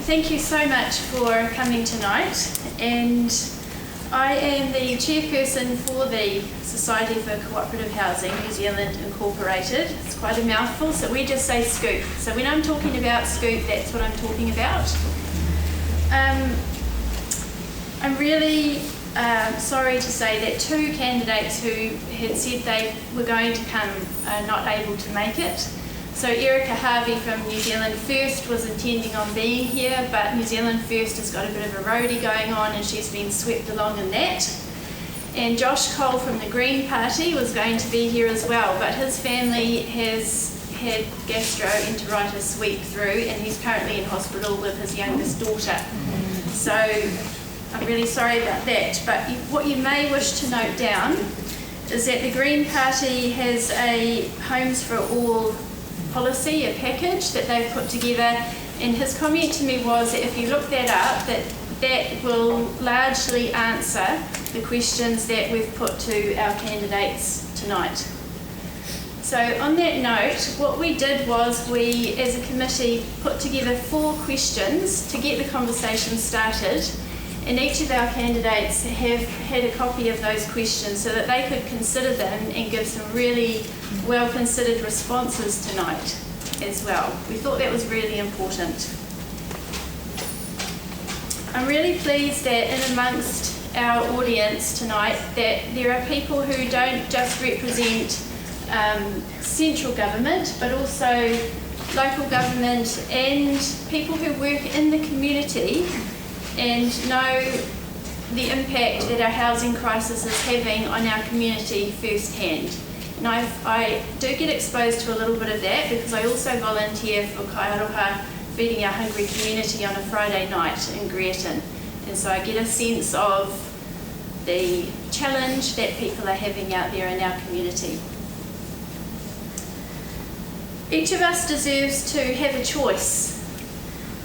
Thank you so much for coming tonight, and I am the chairperson for the Society for Cooperative Housing New Zealand Incorporated. It's quite a mouthful, so we just say Scoop. So when I'm talking about Scoop, that's what I'm talking about. I'm really sorry to say that two candidates who had said they were going to come are not able to make it. So Erica Harvey from New Zealand First was intending on being here, but New Zealand First has got a bit of a roadie going on and she's been swept along in that. And Josh Cole from the Green Party was going to be here as well, but his family has had gastroenteritis sweep through and he's currently in hospital with his youngest daughter. So I'm really sorry about that, but what you may wish to note down is that the Green Party has a Homes for All policy, a package that they've put together, and his comment to me was that if you look that up, that will largely answer the questions that we've put to our candidates tonight. So on that note, what we did was we, as a committee, put together 4 questions to get the conversation started, and each of our candidates have had a copy of those questions so that they could consider them and give some really well-considered responses tonight as well. We thought that was really important. I'm really pleased that in amongst our audience tonight that there are people who don't just represent central government, but also local government and people who work in the community and know the impact that our housing crisis is having on our community firsthand. And I do get exposed to a little bit of that because I also volunteer for Kaiaroha, Feeding Our Hungry Community on a Friday night in Greerton. And so I get a sense of the challenge that people are having out there in our community. Each of us deserves to have a choice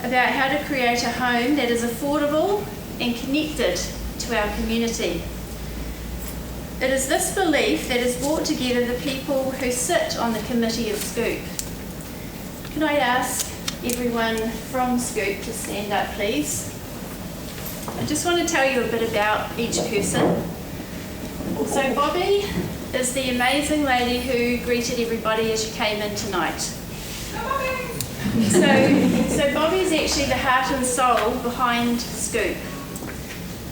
about how to create a home that is affordable and connected to our community. It is this belief that has brought together the people who sit on the committee of Scoop. Can I ask everyone from Scoop to stand up, please? I just want to tell you a bit about each person. So Bobby is the amazing lady who greeted everybody as you came in tonight. So Bobby is actually the heart and soul behind Scoop.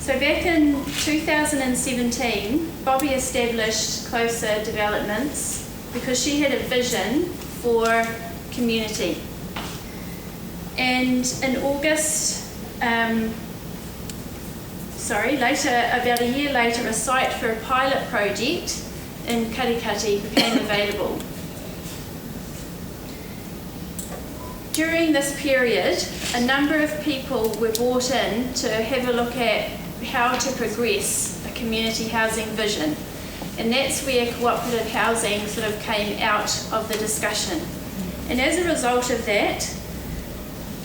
So back in 2017, Bobby established Closer Developments because she had a vision for community. And in August, about a year later, a site for a pilot project in Karikati became available. During this period, a number of people were brought in to have a look at how to progress a community housing vision. And that's where cooperative housing sort of came out of the discussion. And as a result of that,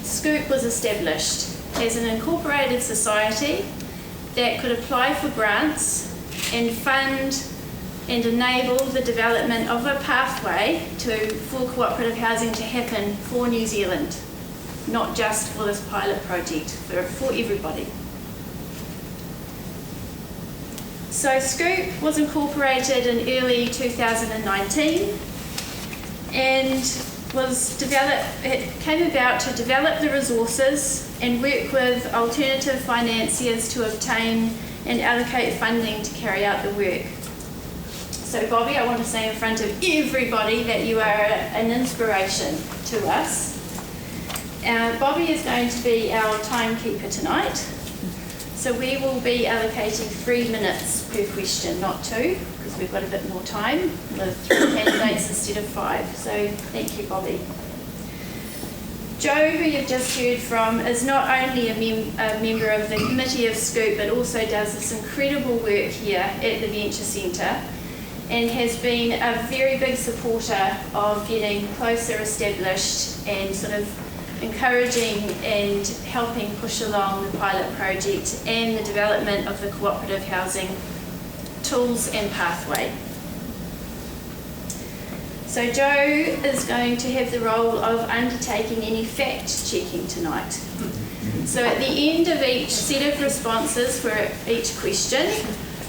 Scoop was established as an incorporated society that could apply for grants and fund and enable the development of a pathway for cooperative housing to happen for New Zealand, not just for this pilot project, for everybody. So Scoop was incorporated in early 2019 and it came about to develop the resources and work with alternative financiers to obtain and allocate funding to carry out the work. So Bobby, I want to say in front of everybody that you are an inspiration to us. Bobby is going to be our timekeeper tonight. So we will be allocating 3 minutes per question, not 2, because we've got a bit more time with 3 candidates instead of 5. So thank you, Bobby. Joe, who you've just heard from, is not only a member of the committee of Scoop, but also does this incredible work here at the Venture Centre and has been a very big supporter of getting Closer established and sort of encouraging and helping push along the pilot project and the development of the cooperative housing tools and pathway. So Jo is going to have the role of undertaking any fact-checking tonight. So at the end of each set of responses for each question,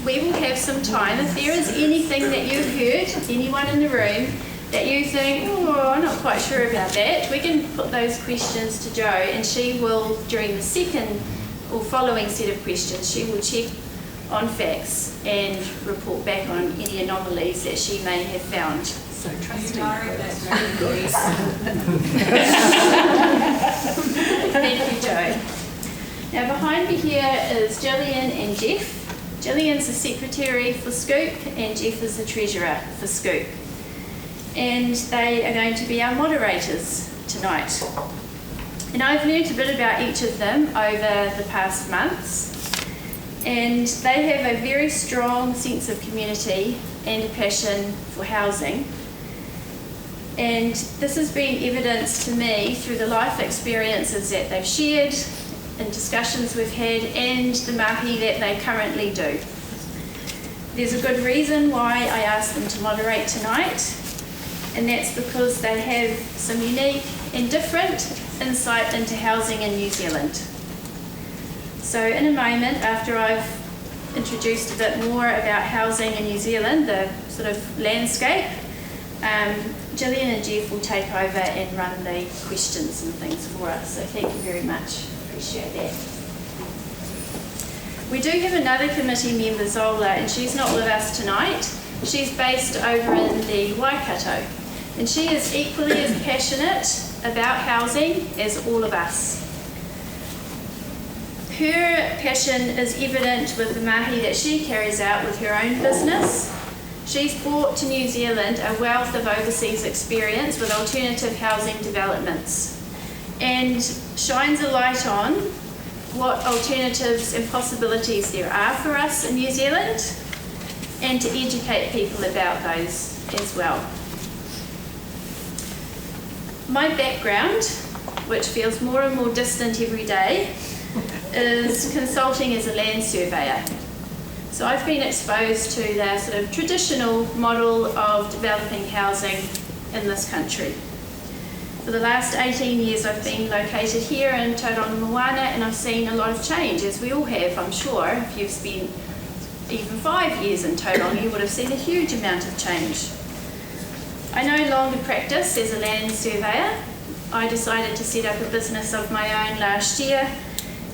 we will have some time. If there is anything that you've heard, anyone in the room, that you think, oh, I'm not quite sure about that, we can put those questions to Jo, and she will, during the second or following set of questions, she will check on facts and report back on any anomalies that she may have found. So trusting. That's very good. Thank you, Jo. Now behind me here is Gillian and Jeff. Gillian's the secretary for Scoop and Jeff is the treasurer for Scoop. And they are going to be our moderators tonight. And I've learned a bit about each of them over the past months. And they have a very strong sense of community and a passion for housing. And this has been evidenced to me through the life experiences that they've shared, and discussions we've had, and the mahi that they currently do. There's a good reason why I asked them to moderate tonight, and that's because they have some unique and different insight into housing in New Zealand. So in a moment, after I've introduced a bit more about housing in New Zealand, the sort of landscape, Gillian and Jeff will take over and run the questions and things for us. So thank you very much. Appreciate that. We do have another committee member, Zola, and she's not with us tonight. She's based over in the Waikato, and she is equally as passionate about housing as all of us. Her passion is evident with the mahi that she carries out with her own business. She's brought to New Zealand a wealth of overseas experience with alternative housing developments and shines a light on what alternatives and possibilities there are for us in New Zealand, and to educate people about those as well. My background, which feels more and more distant every day, is consulting as a land surveyor. So I've been exposed to the sort of traditional model of developing housing in this country. For the last 18 years I've been located here in Tauranga, Moana, and I've seen a lot of change, as we all have, I'm sure. If you've spent even 5 years in Tauranga, you would have seen a huge amount of change. I no longer practice as a land surveyor. I decided to set up a business of my own last year,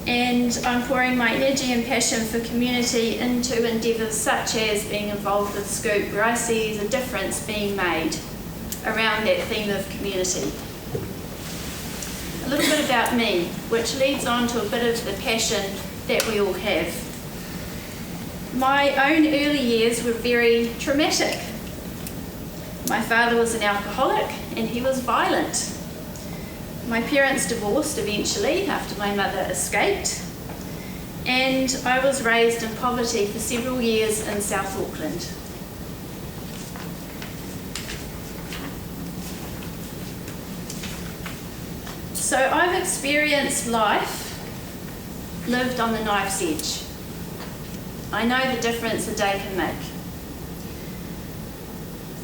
and I'm pouring my energy and passion for community into endeavours such as being involved with Scoop, where I see there's a difference being made around that theme of community. A little bit about me, which leads on to a bit of the passion that we all have. My own early years were very traumatic. My father was an alcoholic and he was violent. My parents divorced eventually after my mother escaped, and I was raised in poverty for several years in South Auckland. So I've experienced life lived on the knife's edge. I know the difference a day can make.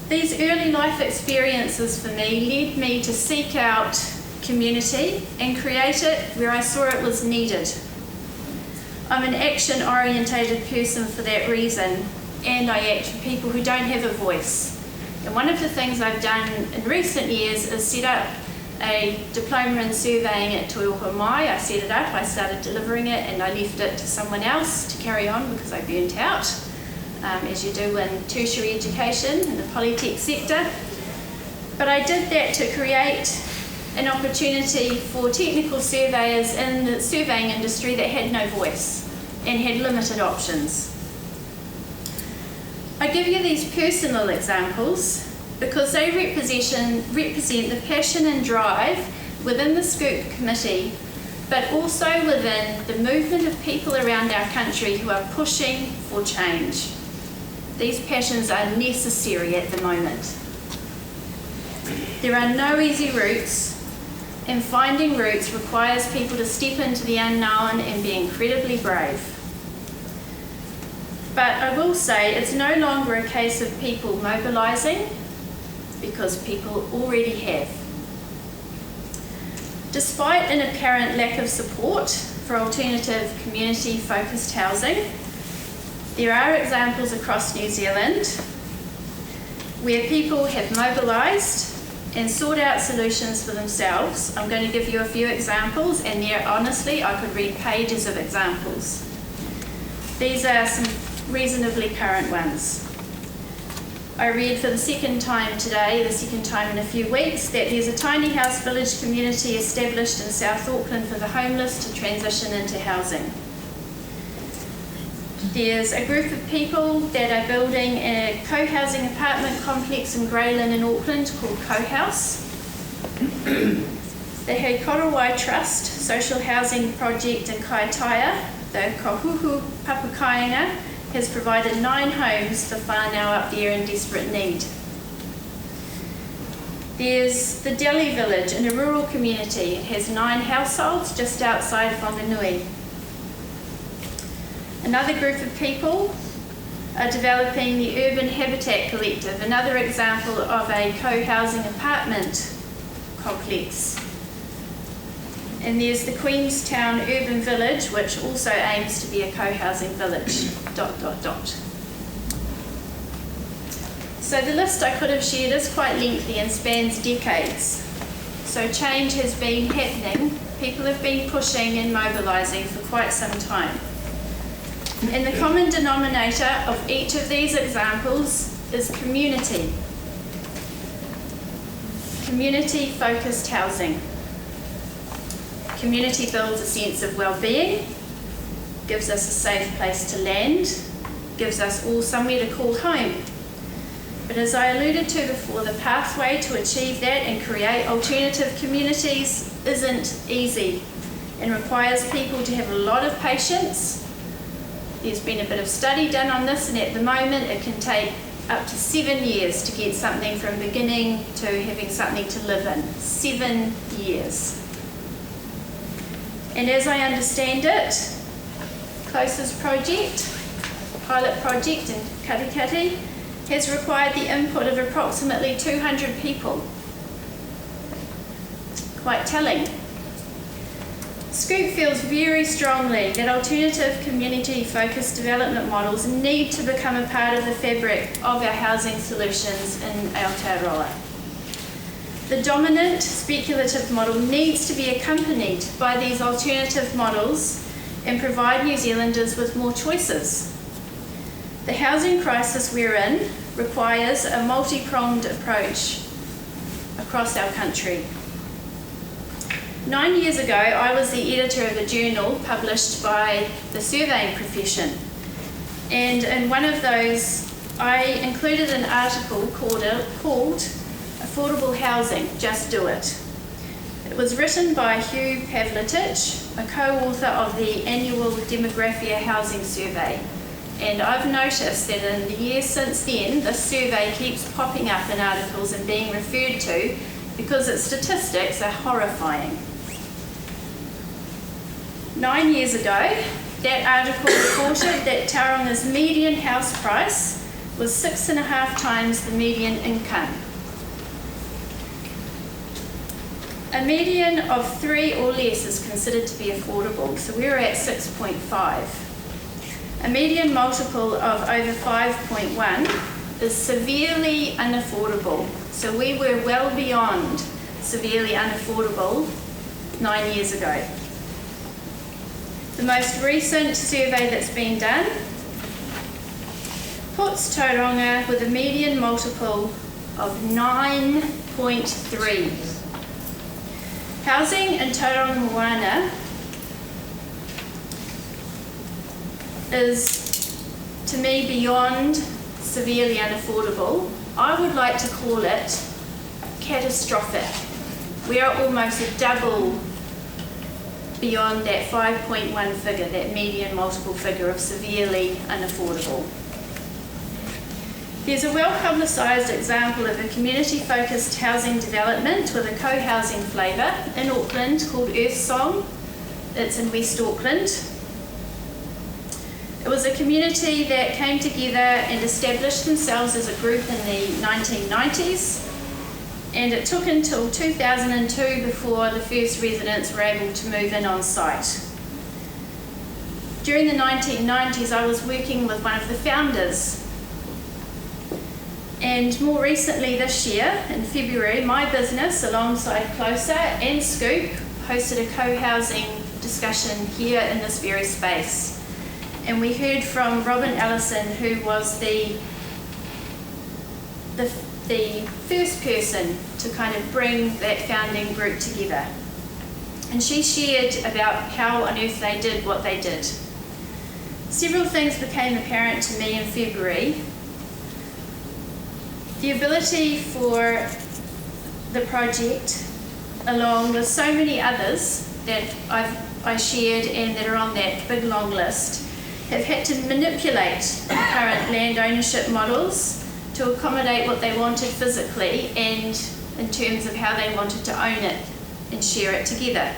These early life experiences for me led me to seek out community and create it where I saw it was needed. I'm an action-orientated person for that reason, and I act for people who don't have a voice. And one of the things I've done in recent years is set up a diploma in surveying at Te Oho Mai. I set it up, I started delivering it, and I left it to someone else to carry on because I burnt out, as you do in tertiary education in the polytech sector. But I did that to create an opportunity for technical surveyors in the surveying industry that had no voice and had limited options. I give you these personal examples because they represent the passion and drive within the Scoop committee, but also within the movement of people around our country who are pushing for change. These passions are necessary at the moment. There are no easy routes, and finding routes requires people to step into the unknown and be incredibly brave. But I will say it's no longer a case of people mobilising, because people already have. Despite an apparent lack of support for alternative community-focused housing, there are examples across New Zealand where people have mobilised and sought out solutions for themselves. I'm going to give you a few examples, and there, honestly, I could read pages of examples. These are some reasonably current ones. I read for the second time today, the second time in a few weeks, that there's a tiny house village community established in South Auckland for the homeless to transition into housing. There's a group of people that are building a co-housing apartment complex in Greylin in Auckland called Co-House. The He Korowai Trust social housing project in Kaitaia, the Kohuhu Papukāinga, has provided 9 homes for whānau up there in desperate need. There's the Delhi village in a rural community. It has 9 households just outside Whanganui. Another group of people are developing the Urban Habitat Collective, another example of a co-housing apartment complex. And there's the Queenstown Urban Village, which also aims to be a co-housing village, ... So the list I could have shared is quite lengthy and spans decades. So change has been happening. People have been pushing and mobilising for quite some time. And the common denominator of each of these examples is community. Community-focused housing. Community builds a sense of well-being, gives us a safe place to land, gives us all somewhere to call home. But as I alluded to before, the pathway to achieve that and create alternative communities isn't easy and requires people to have a lot of patience. There's been a bit of study done on this, and at the moment it can take up to 7 years to get something from beginning to having something to live in. 7 years. And as I understand it, closest project, pilot project in Katikati, has required the input of approximately 200 people. Quite telling. Scoop feels very strongly that alternative community-focused development models need to become a part of the fabric of our housing solutions in Aotearoa. The dominant speculative model needs to be accompanied by these alternative models and provide New Zealanders with more choices. The housing crisis we're in requires a multi-pronged approach across our country. 9 years ago, I was the editor of a journal published by the surveying profession. And in one of those, I included an article called Affordable Housing, Just Do It. It was written by Hugh Pavlitich, a co-author of the annual Demographia Housing Survey. And I've noticed that in the years since then, this survey keeps popping up in articles and being referred to because its statistics are horrifying. 9 years ago, that article reported that Tauranga's median house price was 6.5 times the median income. A median of 3 or less is considered to be affordable, so we're at 6.5. A median multiple of over 5.1 is severely unaffordable, so we were well beyond severely unaffordable 9 years ago. The most recent survey that's been done puts Tauranga with a median multiple of 9.3. Housing in Tauranga Moana is, to me, beyond severely unaffordable. I would like to call it catastrophic. We are almost a double beyond that 5.1 figure, that median multiple figure of severely unaffordable. There's a well-publicised example of a community-focused housing development with a co-housing flavour in Auckland called Earth Song. It's in West Auckland. It was a community that came together and established themselves as a group in the 1990s and it took until 2002 before the first residents were able to move in on site. During the 1990s, I was working with one of the founders. And more recently this year, in February, my business, alongside Closer and Scoop, hosted a co-housing discussion here in this very space. And we heard from Robin Ellison, who was the first person to kind of bring that founding group together. And she shared about how on earth they did what they did. Several things became apparent to me in February. The ability for the project, along with so many others that I shared and that are on that big long list, have had to manipulate current land ownership models to accommodate what they wanted physically and in terms of how they wanted to own it and share it together.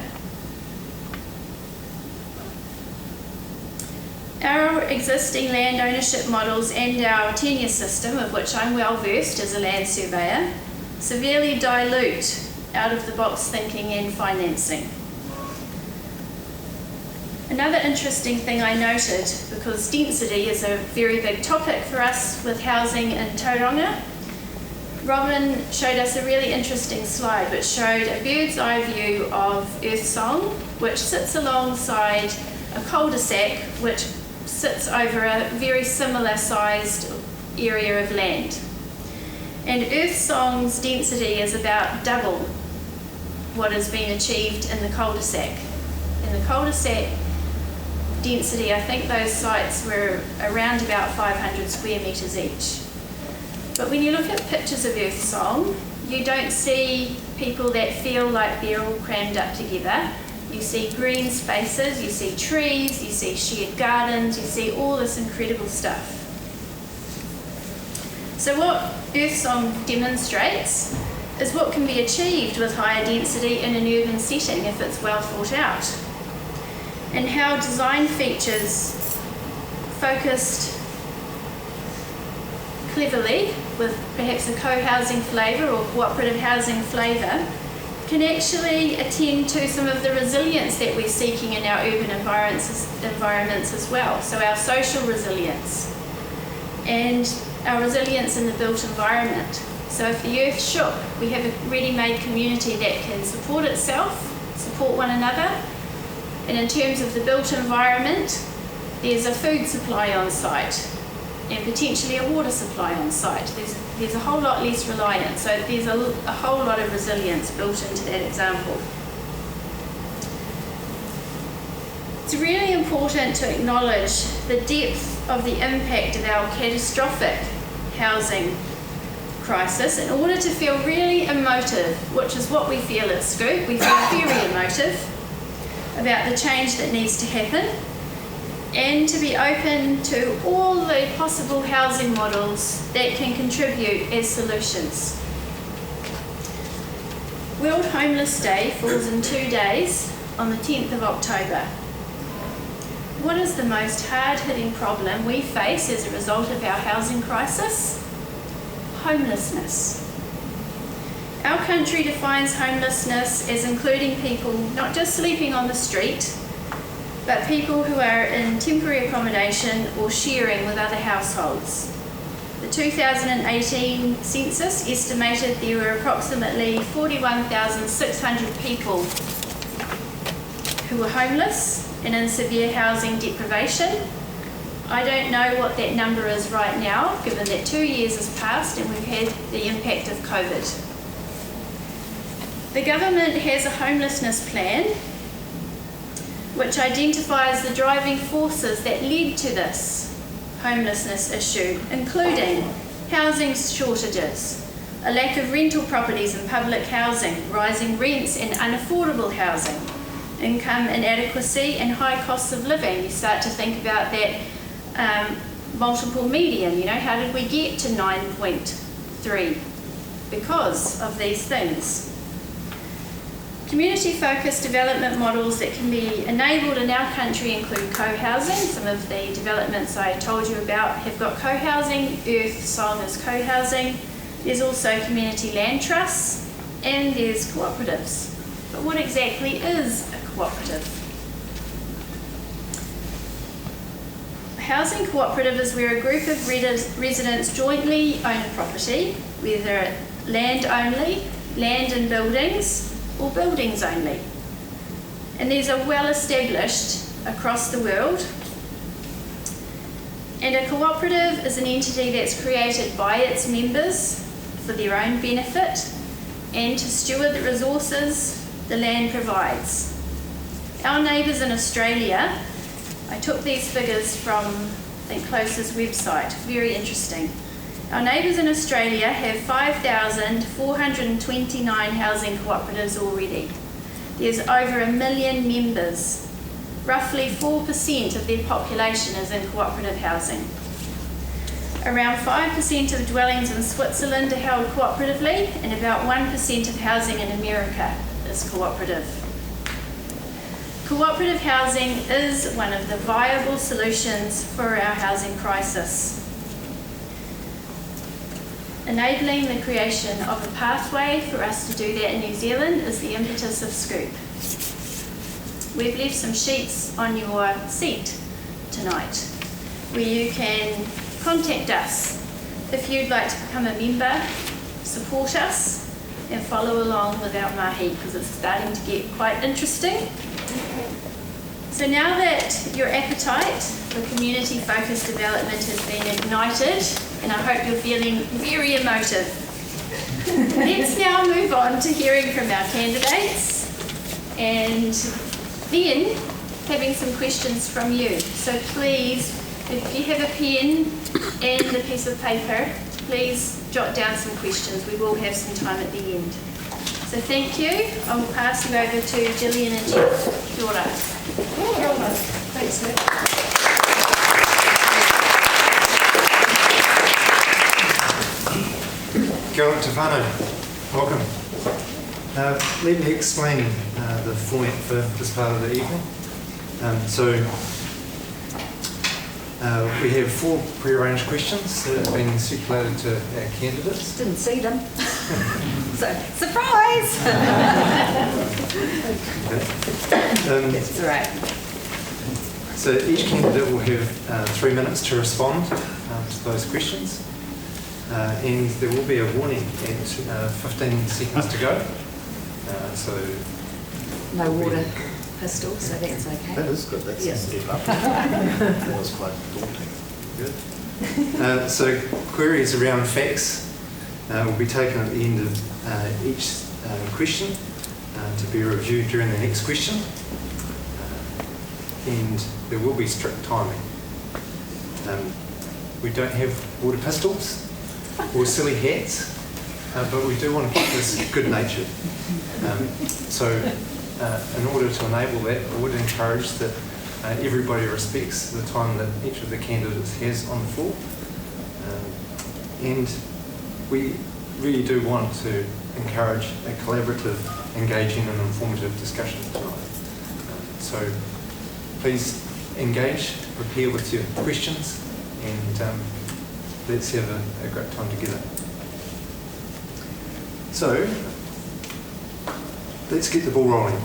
Our existing land ownership models and our tenure system, of which I'm well versed as a land surveyor, severely dilute out-of-the-box thinking and financing. Another interesting thing I noted, because density is a very big topic for us with housing in Tauranga, Robin showed us a really interesting slide which showed a bird's eye view of Earth Song, which sits alongside a cul-de-sac which sits over a very similar sized area of land. And Earth Song's density is about double what has been achieved in the cul-de-sac. In the cul-de-sac density, I think those sites were around about 500 square metres each. But when you look at pictures of Earth Song, you don't see people that feel like they're all crammed up together. You see green spaces, you see trees, you see shared gardens, you see all this incredible stuff. So what Earth Song demonstrates is what can be achieved with higher density in an urban setting if it's well thought out, and how design features focused cleverly with perhaps a co-housing flavour or cooperative housing flavour can actually attend to some of the resilience that we're seeking in our urban environments as well. So our social resilience and our resilience in the built environment. So if the earth shook, we have a ready-made community that can support itself, support one another. And in terms of the built environment, there's a food supply on site and potentially a water supply on site. There's a whole lot less reliance, so there's a whole lot of resilience built into that example. It's really important to acknowledge the depth of the impact of our catastrophic housing crisis in order to feel really emotive, which is what we feel at Scoop. We feel very emotive about the change that needs to happen, and to be open to all the possible housing models that can contribute as solutions. World Homeless Day falls in 2 days on the 10th of October. What is the most hard-hitting problem we face as a result of our housing crisis? Homelessness. Our country defines homelessness as including people not just sleeping on the street, but people who are in temporary accommodation or sharing with other households. The 2018 census estimated there were approximately 41,600 people who were homeless and in severe housing deprivation. I don't know what that number is right now, given that 2 years has passed and we've had the impact of COVID. The government has a homelessness plan which identifies the driving forces that led to this homelessness issue, including housing shortages, a lack of rental properties in public housing, rising rents and unaffordable housing, income inadequacy and high costs of living. You start to think about that multiple median, how did we get to 9.3? Because of these things. Community-focused development models that can be enabled in our country include co-housing. Some of the developments I told you about have got co-housing. Earth Song is co-housing. There's also community land trusts and there's cooperatives. But what exactly is a cooperative? A housing cooperative is where a group of residents jointly own a property, whether land only, land and buildings, or buildings only. And these are well established across the world. And a cooperative is an entity that's created by its members for their own benefit and to steward the resources the land provides. Our neighbours in Australia, I took these figures from Think Closer's website, very interesting. Our neighbours in Australia have 5,429 housing cooperatives already. There's over 1 million members. Roughly 4% of their population is in cooperative housing. Around 5% of dwellings in Switzerland are held cooperatively, and about 1% of housing in America is cooperative. Cooperative housing is one of the viable solutions for our housing crisis. Enabling the creation of a pathway for us to do that in New Zealand is the impetus of Scoop. We've left some sheets on your seat tonight where you can contact us if you'd like to become a member, support us, and follow along with our mahi, because it's starting to get quite interesting. So now that your appetite for community-focused development has been ignited, and I hope you're feeling very emotive, let's now move on to hearing from our candidates and then having some questions from you. So please, if you have a pen and a piece of paper, please jot down some questions. We will have some time at the end. So thank you. I'll pass you over to Gillian and Jeff. Kia ora. Thanks, Nick. Kia ora te whānau. Welcome. Let me explain the format for this part of the evening. We have 4 pre-arranged questions that have been circulated to our candidates. Didn't see them. So, surprise! That's right. So each candidate will have 3 minutes to respond to those questions. And there will be a warning at 15 seconds to go. No water pistol, so that's okay. That is good. That's Yes. a step up. That was quite daunting. Good. So queries around facts will be taken at the end of each question to be reviewed during the next question. And there will be strict timing. We don't have water pistols or silly hats, but we do want to keep this good-natured. In order to enable that, I would encourage that everybody respects the time that each of the candidates has on the floor. And we really do want to encourage a collaborative, engaging and informative discussion tonight. So please engage, prepare with your questions, and let's have a great time together. So, let's get the ball rolling.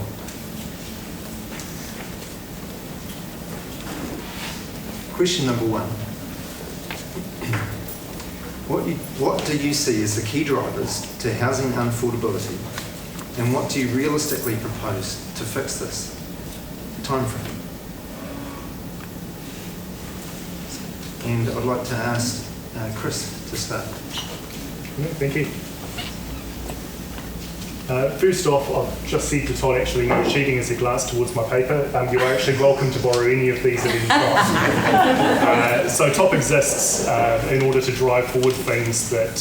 Question number 1. What do you see as the key drivers to housing unaffordability, and what do you realistically propose to fix this? Time frame. And I'd like to ask Chris to start. Thank you. First off, I've just said to Todd, actually, no cheating as a glance towards my paper. You are actually welcome to borrow any of these at any time. So TOP exists in order to drive forward things that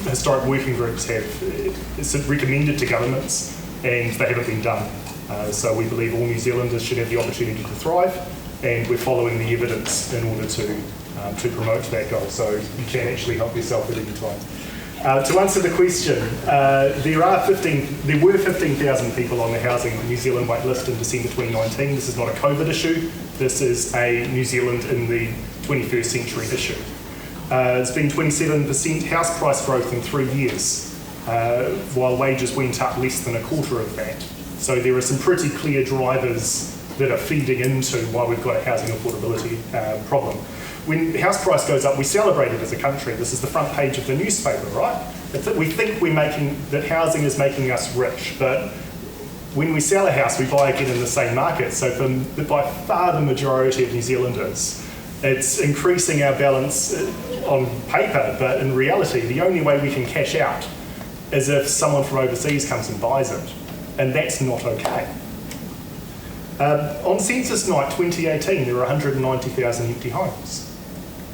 historic working groups have recommended to governments, and they haven't been done. So we believe all New Zealanders should have the opportunity to thrive, and we're following the evidence in order to promote that goal. So you can actually help yourself at any time. To answer the question, there were 15,000 people on the Housing New Zealand wait list in December 2019. This is not a COVID issue. This is a New Zealand in the 21st century issue. It's been 27% house price growth in 3 years. while wages went up less than a quarter of that. So there are some pretty clear drivers that are feeding into why we've got a housing affordability problem. When house price goes up, we celebrate it as a country. This is the front page of the newspaper, right? We think that housing is making us rich, but when we sell a house, we buy again in the same market. So by far the majority of New Zealanders, it's increasing our balance on paper, but in reality, the only way we can cash out is if someone from overseas comes and buys it, and that's not okay. On census night 2018, there were 190,000 empty homes,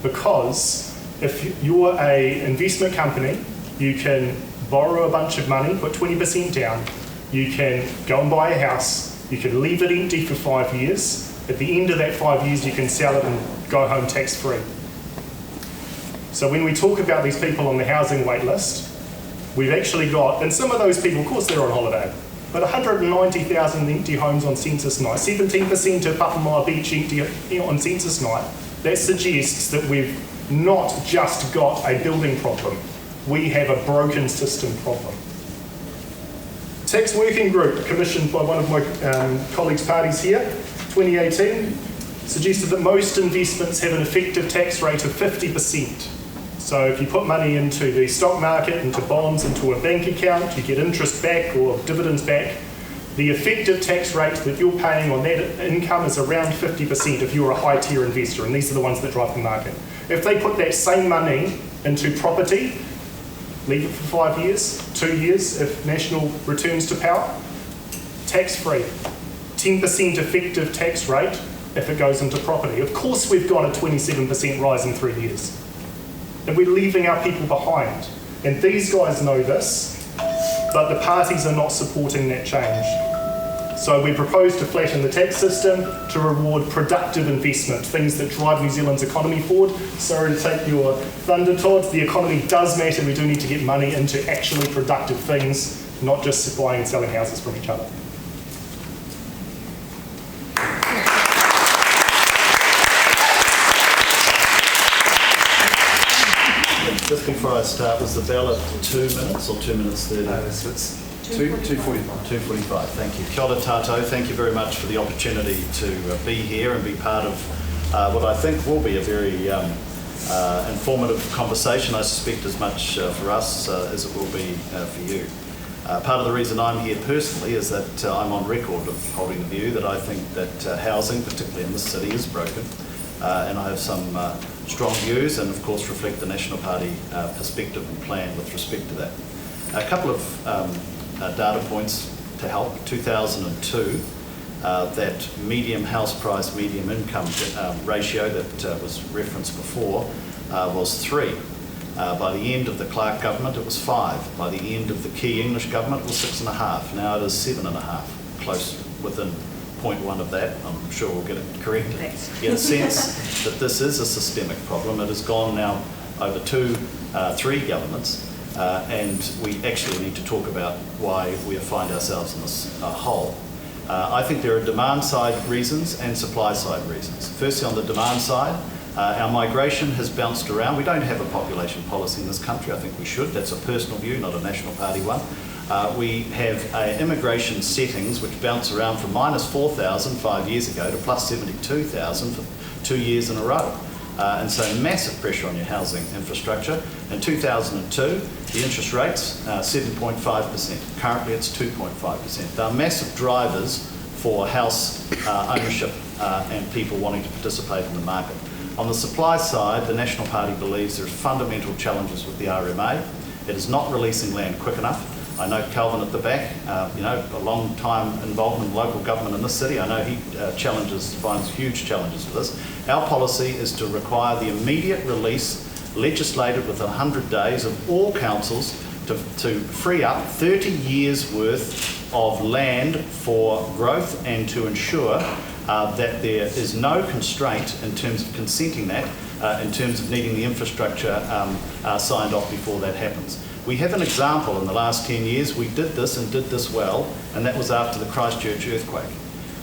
because if you're an investment company, you can borrow a bunch of money, put 20% down, you can go and buy a house, you can leave it empty for 5 years. At the end of that 5 years, you can sell it and go home tax-free. So when we talk about these people on the housing wait list, we've actually got, and some of those people, of course they're on holiday, but 190,000 empty homes on census night, 17% of Papamoa Beach empty on census night. That suggests that we've not just got a building problem, we have a broken system problem. Tax Working Group, commissioned by one of my colleagues' parties here, 2018, suggested that most investments have an effective tax rate of 50%. So if you put money into the stock market, into bonds, into a bank account, you get interest back or dividends back. The effective tax rate that you're paying on that income is around 50% if you're a high tier investor, and these are the ones that drive the market. If they put that same money into property, leave it for 5 years, 2 years, if National returns to power, tax-free. 10% effective tax rate if it goes into property. Of course we've got a 27% rise in 3 years. And we're leaving our people behind. And these guys know this, but the parties are not supporting that change. So we propose to flatten the tax system to reward productive investment, things that drive New Zealand's economy forward. Sorry to take your thunder, Todd. The economy does matter. We do need to get money into actually productive things, not just buying and selling houses from each other. Just before I start, was the ballot 2 minutes or 2 minutes 30? It's 2:45. 2:45, thank you. Kia ora tātou, thank you very much for the opportunity to be here and be part of what I think will be a very informative conversation, I suspect as much for us as it will be for you. Part of the reason I'm here personally is that I'm on record of holding the view that I think that housing, particularly in this city, is broken. And I have some strong views and of course reflect the National Party perspective and plan with respect to that. A couple of data points to help. 2002, that medium house price, medium income ratio that was referenced before was 3. By the end of the Clark government it was 5. By the end of the Key English government it was 6.5. Now it is 7.5, close within 0.1 of that. I'm sure we'll get it corrected. Get a sense that this is a systemic problem. It has gone now over 3 governments, and we actually need to talk about why we find ourselves in this hole. I think there are demand side reasons and supply side reasons. Firstly, on the demand side, our migration has bounced around. We don't have a population policy in this country. I think we should. That's a personal view, not a National Party one. We have immigration settings which bounce around from -4,000 5 years ago to +72,000 for 2 years in a row. And so massive pressure on your housing infrastructure. In 2002, the interest rates, 7.5%. Currently it's 2.5%. There are massive drivers for house ownership and people wanting to participate in the market. On the supply side, the National Party believes there are fundamental challenges with the RMA. It is not releasing land quick enough. I know Calvin at the back, a long time involvement in local government in this city. I know he finds huge challenges with this. Our policy is to require the immediate release, legislated within 100 days, of all councils to free up 30 years worth of land for growth and to ensure that there is no constraint in terms of consenting that, in terms of needing the infrastructure signed off before that happens. We have an example in the last 10 years. We did this and did this well, and that was after the Christchurch earthquake.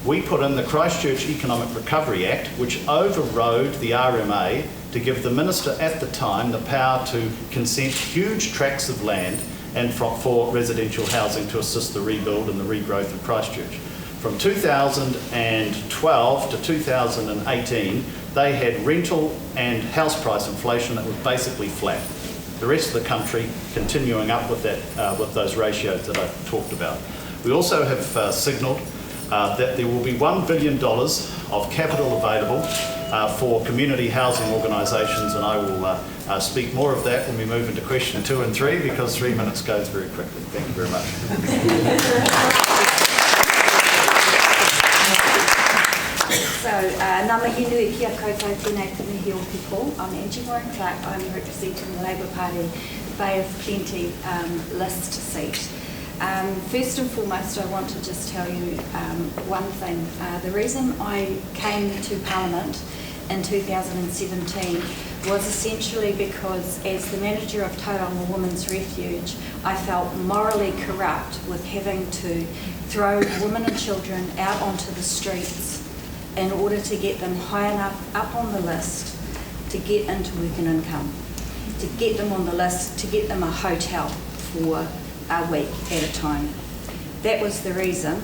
We put in the Christchurch Economic Recovery Act, which overrode the RMA to give the minister at the time the power to consent huge tracts of land and for residential housing to assist the rebuild and the regrowth of Christchurch. From 2012 to 2018, they had rental and house price inflation that was basically flat. The rest of the country continuing up with that, with those ratios that I talked about. We also have signalled that there will be $1 billion of capital available for community housing organisations, and I will speak more of that when we move into question 2 and 3, because 3 minutes goes very quickly. Thank you very much. So, ngā mihi nui kia koutou tēnei te mihi o people. I'm Angie Warren-Clark. I'm representing the Labour Party Bay of Plenty list seat. First and foremost, I want to just tell you one thing. The reason I came to Parliament in 2017 was essentially because as the manager of Tauranga Women's Refuge, I felt morally corrupt with having to throw women and children out onto the streets in order to get them high enough up on the list to get into work and income, to get them on the list, to get them a hotel for a week at a time. That was the reason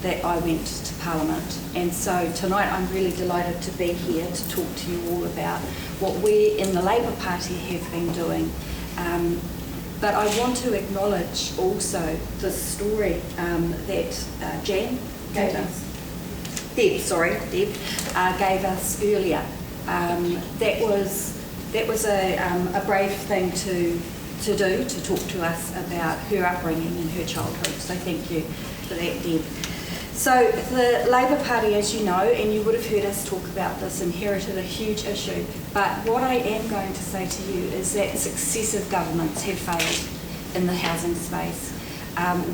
that I went to Parliament. And so tonight I'm really delighted to be here to talk to you all about what we in the Labour Party have been doing. But I want to acknowledge also the story that Deb gave us earlier. That was a brave thing to do, to talk to us about her upbringing and her childhood. So thank you for that, Deb. So the Labour Party, as you know, and you would have heard us talk about this, inherited a huge issue. But what I am going to say to you is that successive governments have failed in the housing space.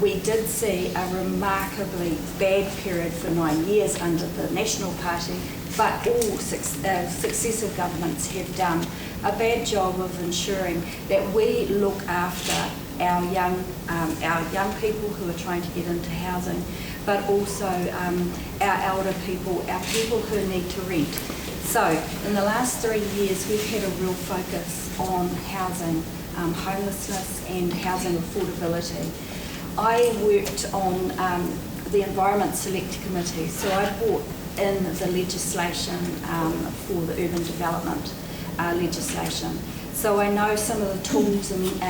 We did see a remarkably bad period for 9 years under the National Party, but all successive governments have done a bad job of ensuring that we look after our young people who are trying to get into housing, but also our elder people, our people who need to rent. So in the last 3 years, we've had a real focus on housing, homelessness and housing affordability. I worked on the Environment Select Committee, so I brought in the legislation for the urban development legislation. So I know some of the tools and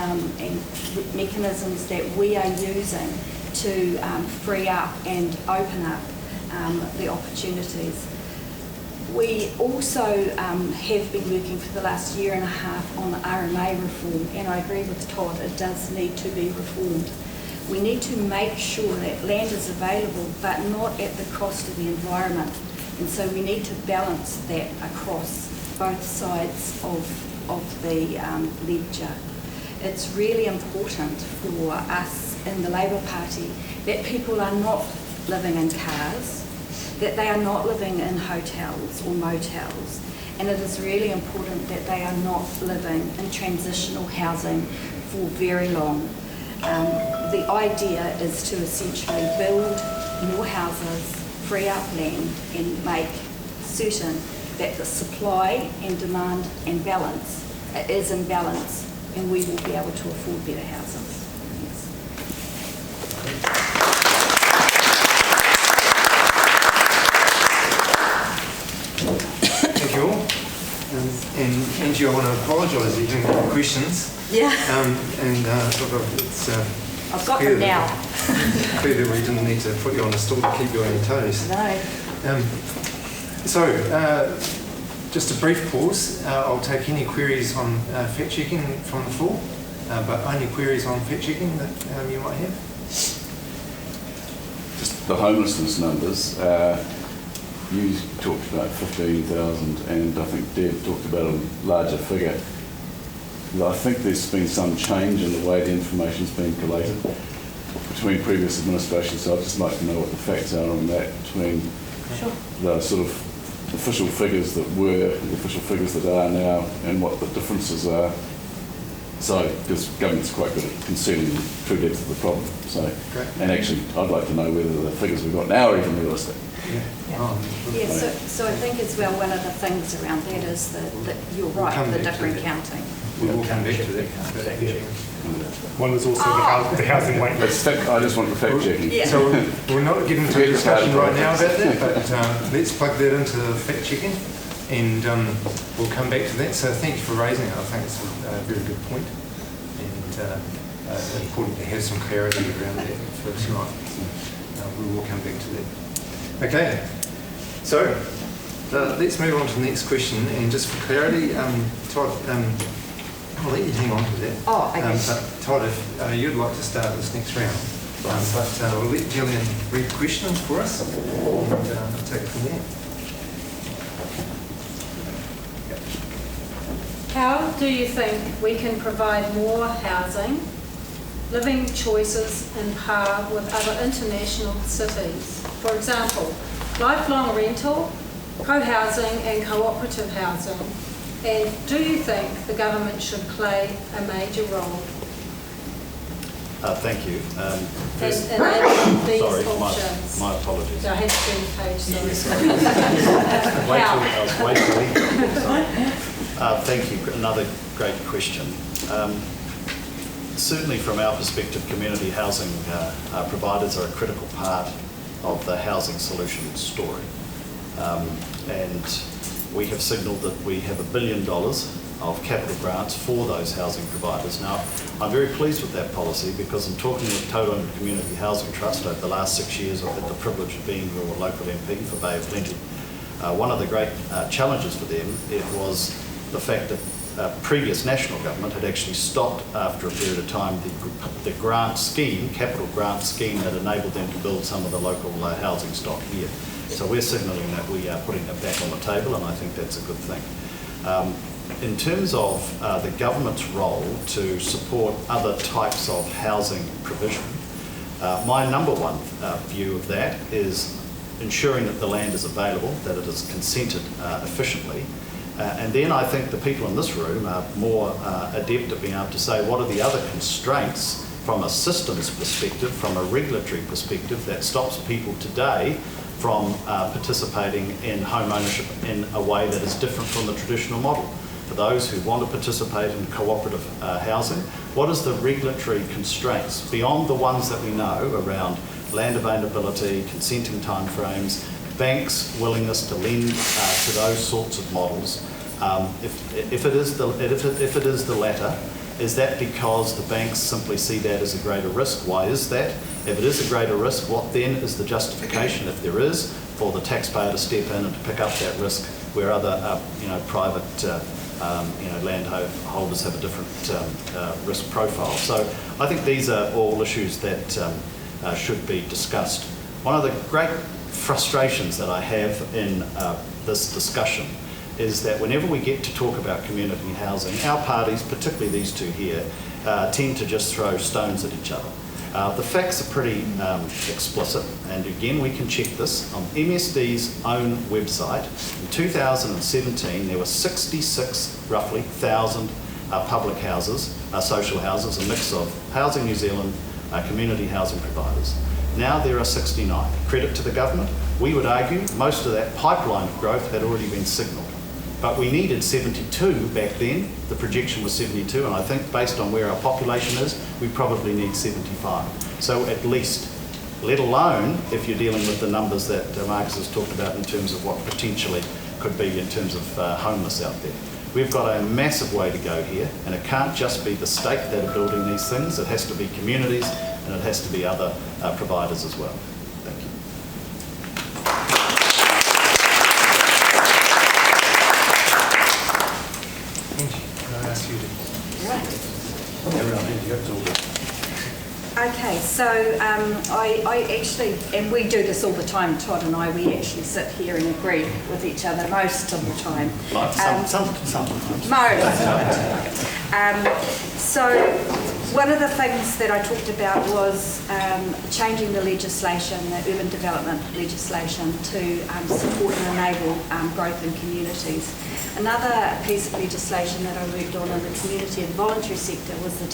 mechanisms that we are using to free up and open up the opportunities. We also have been working for the last year and a half on the RMA reform, and I agree with Todd, it does need to be reformed. We need to make sure that land is available, but not at the cost of the environment. And so we need to balance that across both sides of the ledger. It's really important for us in the Labour Party that people are not living in cars, that they are not living in hotels or motels, and it is really important that they are not living in transitional housing for very long. The idea is to essentially build more houses, free up land, and make certain that the supply and demand and balance is in balance, and we will be able to afford better houses. Yes. Thank you all. And Angie, I want to apologise. You didn't have questions. Yeah. Look, it's I've got them now. Clear that we didn't need to put you on the stool to keep you on your toes. No. Just a brief pause. I'll take any queries on fact-checking from the floor, but only queries on fact-checking that you might have. Just the homelessness numbers. You talked about 15,000, and I think Deb talked about a larger figure. I think there's been some change in the way the information's been collated between previous administrations, so I'd just like to know what the facts are on that, between the sort of official figures that were, the official figures that are now, and what the differences are. So, because government's quite good at concealing the true depth of the problem. So, and actually, I'd like to know whether the figures we've got now are even realistic. So I think as well, one of the things around that is that you're right, the different counting. we will come back to that. One was also the housing wait list. I just want the fact checking. Yeah. So we'll not get into a discussion right now about that, but let's plug that into the fact checking, and we'll come back to that. So thank you for raising it. I think it's a very good point, and important to have some clarity around that for tonight. We will come back to that. Okay, so let's move on to the next question, and just for clarity, Todd, I'll let you hang on to that. Oh, okay. But Todd, if you'd like to start this next round, but we'll let Gillian read the questions for us, and I'll take it from there. How do you think we can provide more housing, living choices in par with other international cities? For example, lifelong rental, co-housing and cooperative housing. And do you think the government should play a major role Thank you. in enabling these Sorry, options? my apologies. So I had to turn the page, sorry. I was waiting. Thank you. Another great question. Certainly from our perspective, community housing providers are a critical part of the housing solution story. And we have signalled that we have $1 billion of capital grants for those housing providers. Now, I'm very pleased with that policy because in talking with Tauranga Community Housing Trust over the last 6 years, I've had the privilege of being your local MP for Bay of Plenty. One of the great challenges for them, it was the fact that previous national government had actually stopped after a period of time the grant scheme, capital grant scheme that enabled them to build some of the local housing stock here. So we're signalling that we are putting it back on the table, and I think that's a good thing. In terms of the government's role to support other types of housing provision, my number one view of that is ensuring that the land is available, that it is consented efficiently. And then I think the people in this room are more adept at being able to say what are the other constraints from a systems perspective, from a regulatory perspective, that stops people today from participating in home ownership in a way that is different from the traditional model. For those who want to participate in cooperative housing, what is the regulatory constraints beyond the ones that we know around land availability, consenting timeframes, banks' willingness to lend to those sorts of models? If it is the latter, is that because the banks simply see that as a greater risk? Why is that? If it is a greater risk, what then is the justification, if there is, for the taxpayer to step in and to pick up that risk where other, private, landholders have a different risk profile? So I think these are all issues that should be discussed. One of the great frustrations that I have in this discussion is that whenever we get to talk about community housing, our parties, particularly these two here, tend to just throw stones at each other. The facts are pretty explicit, and again we can check this. On MSD's own website, in 2017 there were 66, roughly, thousand public houses, social houses, a mix of Housing New Zealand, community housing providers. Now there are 69. Credit to the government. We would argue most of that pipeline of growth had already been signalled. But we needed 72 back then. The projection was 72, and I think based on where our population is, we probably need 75. So at least, let alone if you're dealing with the numbers that Marcus has talked about in terms of what potentially could be in terms of homeless out there. We've got a massive way to go here, and it can't just be the state that are building these things. It has to be communities, and it has to be other providers as well. Thank you. Can I ask you to... Okay, so I actually, and we do this all the time, Todd and I, we actually sit here and agree with each other most of the time. Sometimes. So one of the things that I talked about was changing the legislation, the urban development legislation, to support and enable growth in communities. Another piece of legislation that I worked on in the community and voluntary sector was the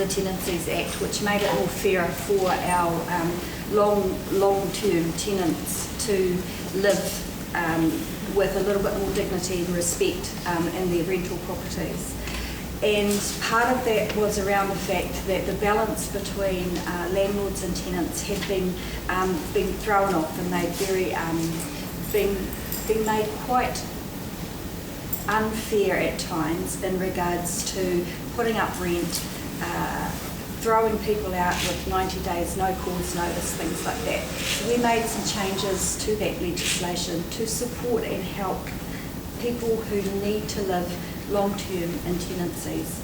Tenancies Act, which made it more fairer for our long-term tenants to live with a little bit more dignity and respect in their rental properties. And part of that was around the fact that the balance between landlords and tenants had been thrown off, and they'd been made quite unfair at times in regards to putting up rent, throwing people out with 90 days, no cause notice, things like that. So we made some changes to that legislation to support and help people who need to live long-term in tenancies.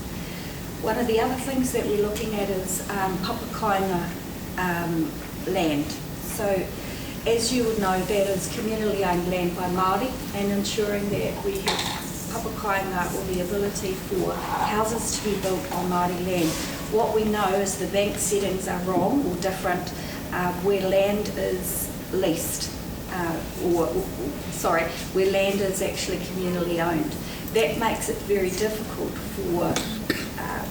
One of the other things that we're looking at is papakainga land. So as you would know, that is communally owned land by Māori, and ensuring that we have papakainga, or the ability for houses to be built on Māori land. What we know is the bank settings are wrong or different where land is leased, where land is actually communally owned. That makes it very difficult for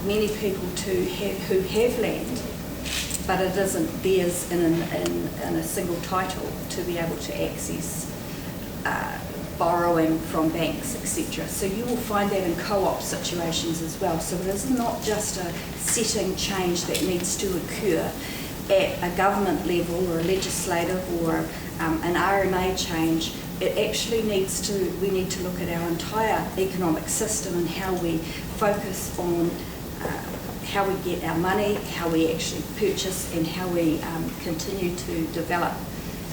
many people who have land, but it isn't theirs in a single title, to be able to access borrowing from banks, etc. So you will find that in co-op situations as well. So it is not just a setting change that needs to occur at a government level or a legislative or an RMA change. It actually we need to look at our entire economic system and how we focus on how we get our money, how we actually purchase, and how we continue to develop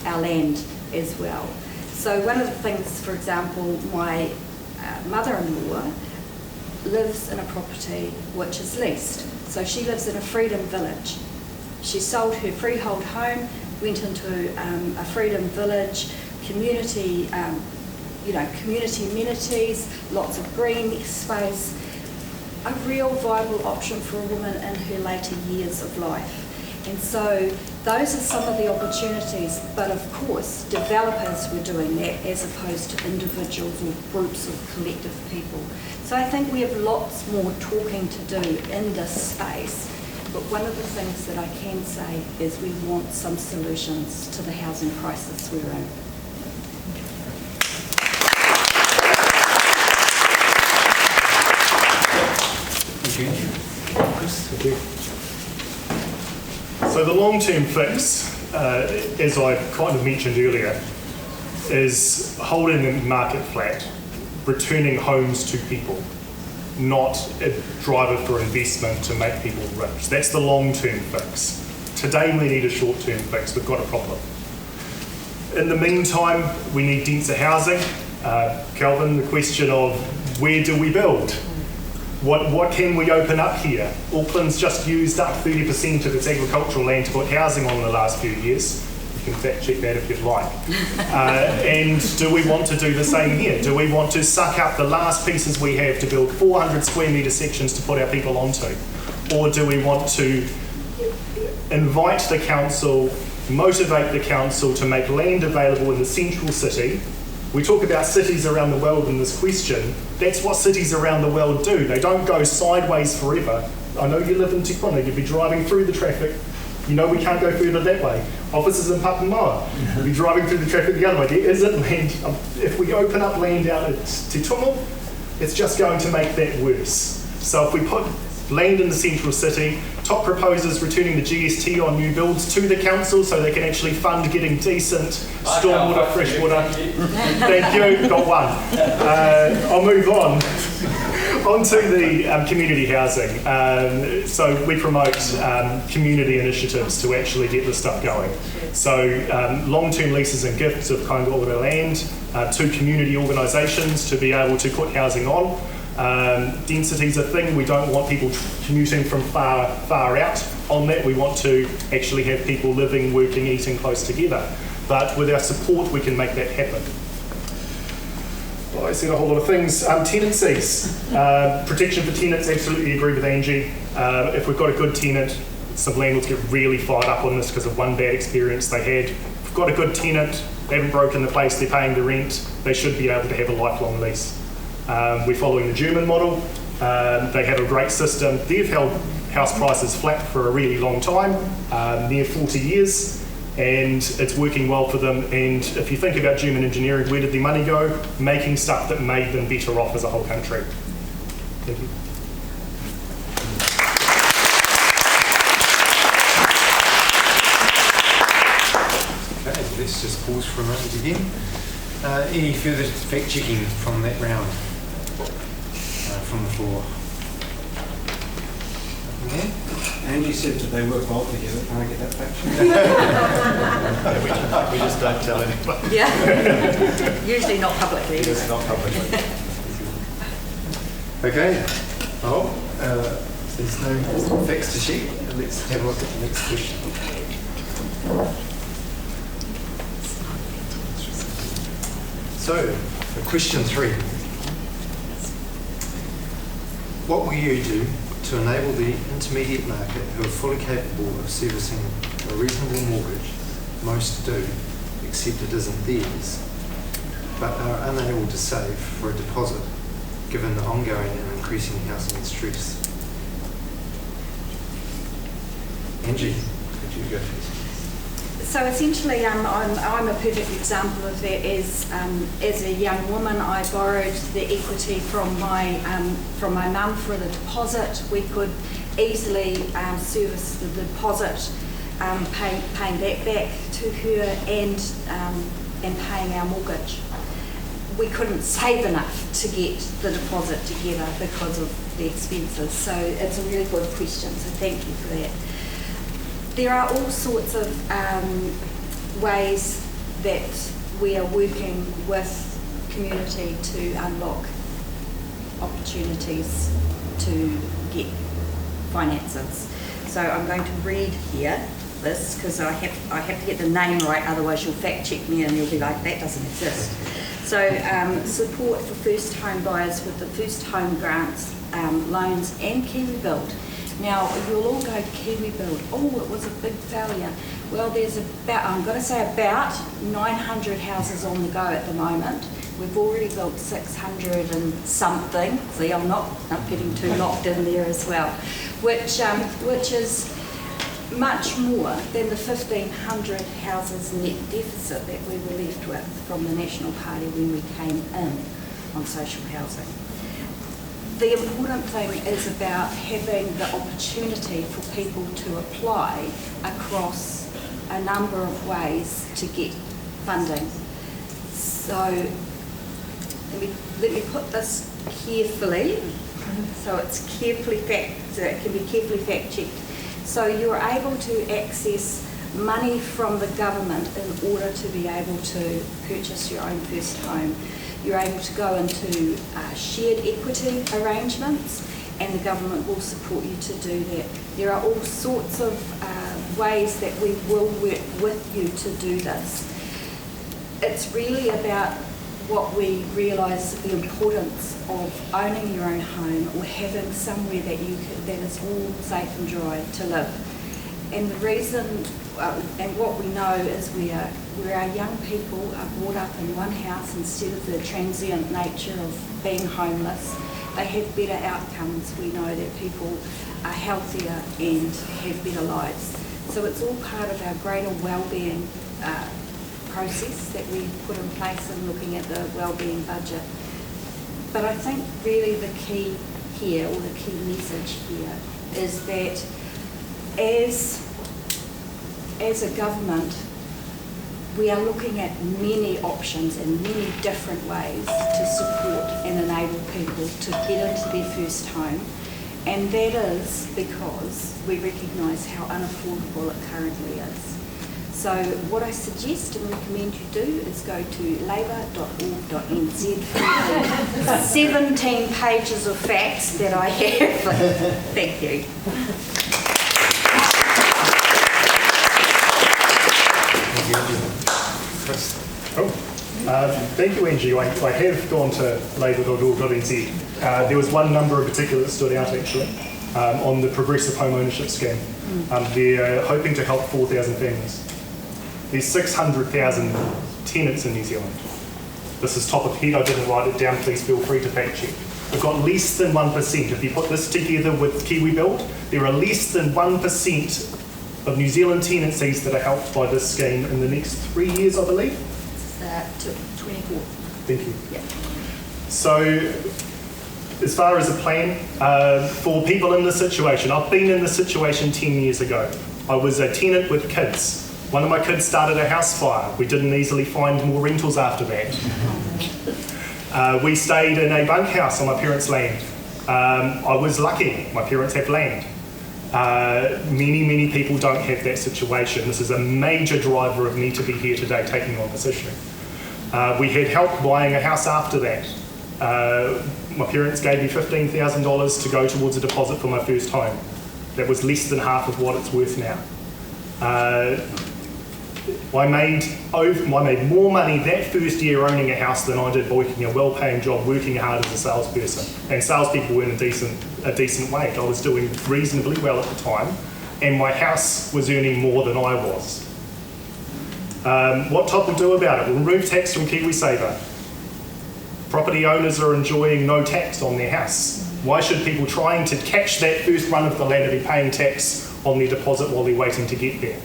our land as well. So one of the things, for example, my mother-in-law lives in a property which is leased. So she lives in a freedom village. She sold her freehold home, went into a freedom village, community amenities, lots of green space, a real viable option for a woman in her later years of life. And so those are some of the opportunities, but of course developers were doing that as opposed to individuals or groups of collective people. So I think we have lots more talking to do in this space, but one of the things that I can say is we want some solutions to the housing crisis we're in. Thank you. So the long-term fix, as I kind of mentioned earlier, is holding the market flat, returning homes to people, not a driver for investment to make people rich. That's the long-term fix. Today we need a short-term fix. We've got a problem. In the meantime, we need denser housing. Calvin, the question of where do we build? What can we open up here? Auckland's just used up 30% of its agricultural land to put housing on in the last few years. You can fact check that if you'd like. And do we want to do the same here? Do we want to suck up the last pieces we have to build 400 square metre sections to put our people onto? Or do we want to invite the council, motivate the council to make land available in the central city? We talk about cities around the world in this question. That's what cities around the world do. They don't go sideways forever. I know you live in Tauranga, you'd be driving through the traffic. You know we can't go further that way. Offices in Papamoa, you'd be driving through the traffic the other way. There isn't land. If we open up land out at Te Tumu, it's just going to make that worse. So if we put land in the central city, top proposers returning the GST on new builds to the council so they can actually fund getting decent stormwater, freshwater. Thank you, got one. I'll move on. Onto the community housing. So we promote community initiatives to actually get this stuff going. So long-term leases and gifts of kainga land to community organisations to be able to put housing on. Density is a thing. We don't want people commuting from far out on that. We want to actually have people living, working, eating close together. But with our support, we can make that happen. Well, I said a whole lot of things. Tenancies. Protection for tenants, absolutely agree with Angie. If we've got a good tenant, some landlords get really fired up on this because of one bad experience they had. If we've got a good tenant, they haven't broken the place, they're paying the rent, they should be able to have a lifelong lease. We're following the German model. They have a great system. They've held house prices flat for a really long time, near 40 years, and it's working well for them. And if you think about German engineering, where did their money go? Making stuff that made them better off as a whole country. Thank you. let's just pause for a moment again. Any further fact checking from that round? From the floor? Yeah? Angie said that they work well together. Can I get that fact check? We just don't tell anybody. Yeah. Usually not publicly. It's not publicly. Okay. Oh, there's no facts to share. Let's have a look at the next question. So, question 3. What will you do to enable the intermediate market who are fully capable of servicing a reasonable mortgage, most do, except it isn't theirs, but are unable to save for a deposit given the ongoing and increasing housing stress? Angie, could you go first? So essentially, I'm a perfect example of that. As a young woman, I borrowed the equity from my mum for the deposit. We could easily service the deposit, paying that back to her, and paying our mortgage. We couldn't save enough to get the deposit together because of the expenses. So it's a really good question. So thank you for that. There are all sorts of ways that we are working with community to unlock opportunities to get finances. So I'm going to read here this because I have to get the name right, otherwise you'll fact check me and you'll be like, that doesn't exist. So support for first home buyers with the first home grants, loans and KiwiBuild. Now, you'll all go, KiwiBuild, oh, it was a big failure. Well, there's about 900 houses on the go at the moment. We've already built 600 and something. See, I'm not getting too locked in there as well, which is much more than the 1,500 houses net deficit that we were left with from the National Party when we came in on social housing. The important thing is about having the opportunity for people to apply across a number of ways to get funding. So let me put this carefully, so it can be carefully fact checked. So you're able to access money from the government in order to be able to purchase your own first home. You're able to go into shared equity arrangements, and the government will support you to do that. There are all sorts of ways that we will work with you to do this. It's really about what we realise the importance of owning your own home or having somewhere that that is all safe and dry to live. And the reason, and what we know is where our young people are brought up in one house instead of the transient nature of being homeless, they have better outcomes. We know that people are healthier and have better lives. So it's all part of our greater wellbeing process that we put in place in looking at the wellbeing budget. But I think really the key here, or the key message here, is that as a government, we are looking at many options and many different ways to support and enable people to get into their first home. And that is because we recognise how unaffordable it currently is. So what I suggest and recommend you do is go to labour.org.nz for the 17 pages of facts that I have. Thank you. Oh, thank you, Angie. I have gone to labour.org.nz. There was one number in particular that stood out actually on the progressive home ownership scheme. They're hoping to help 4,000 families. There's 600,000 tenants in New Zealand. This is top of head, I didn't write it down, please feel free to fact check. We've got less than 1%. If you put this together with KiwiBuild, there are less than 1% of New Zealand tenancies that are helped by this scheme in the next 3 years, I believe. It's 24. Thank you. Yeah. So, as far as a plan for people in this situation, I've been in this situation 10 years ago. I was a tenant with kids. One of my kids started a house fire. We didn't easily find more rentals after that. We stayed in a bunkhouse on my parents' land. I was lucky, my parents have land. Many people don't have that situation. This is a major driver of me to be here today taking on this issue. We had help buying a house after that. My parents gave me $15,000 to go towards a deposit for my first home. That was less than half of what it's worth now. I made more money that first year owning a house than I did working a well-paying job, working hard as a salesperson. And salespeople earn a decent wage. I was doing reasonably well at the time, and my house was earning more than I was. What TOP will do about it? We'll remove tax from KiwiSaver. Property owners are enjoying no tax on their house. Why should people trying to catch that first run of the ladder be paying tax on their deposit while they're waiting to get there?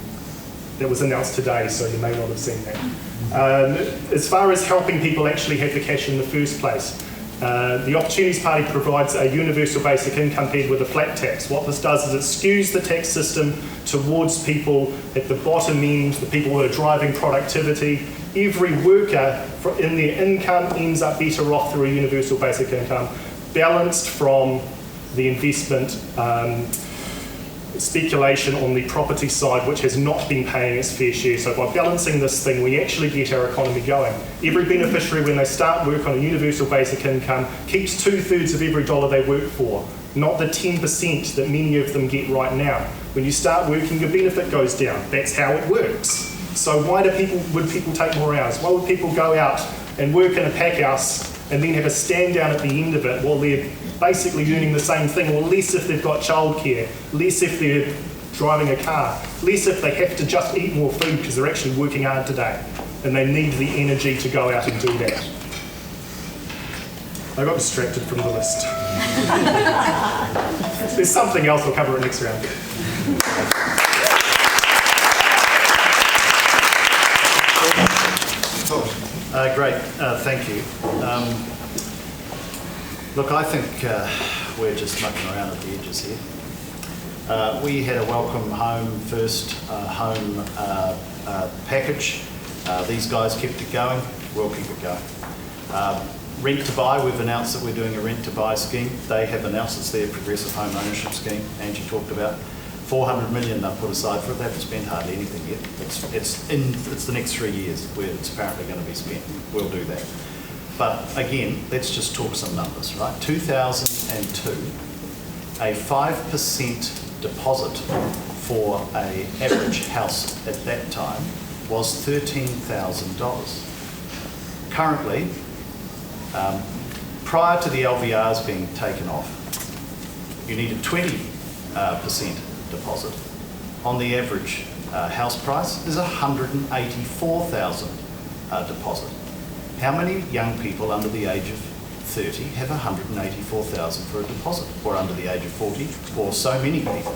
That was announced today, so you may not have seen that. As far as helping people actually have the cash in the first place, the Opportunities Party provides a universal basic income paired with a flat tax. What this does is it skews the tax system towards people at the bottom end, the people who are driving productivity. Every worker in their income ends up better off through a universal basic income, balanced from the investment speculation on the property side, which has not been paying its fair share. So by balancing this thing, we actually get our economy going. Every beneficiary, when they start work on a universal basic income, keeps 2/3 of every dollar they work for, not the 10% that many of them get right now. When you start working, your benefit goes down. That's how it works. So why would people take more hours? Why would people go out and work in a pack house and then have a stand down at the end of it while they're basically earning the same thing, or less if they've got childcare, less if they're driving a car, less if they have to just eat more food because they're actually working hard today and they need the energy to go out and do that. I got distracted from the list. There's something else, I'll cover it next round. Great, thank you. Look, I think we're just mucking around at the edges here. We had a welcome home first home package. These guys kept it going, we'll keep it going. Rent to buy, we've announced that we're doing a rent to buy scheme. They have announced it's their progressive home ownership scheme. Angie talked about $400 million they've put aside for it. They haven't spent hardly anything yet. It's the next 3 years where it's apparently going to be spent. We'll do that. But again, let's just talk some numbers, right? 2002, a 5% deposit for an average house at that time was $13,000. Currently, prior to the LVRs being taken off, you need a 20% deposit. On the average house price is $184,000 deposit. How many young people under the age of 30 have $184,000 for a deposit, or under the age of 40, or so many people?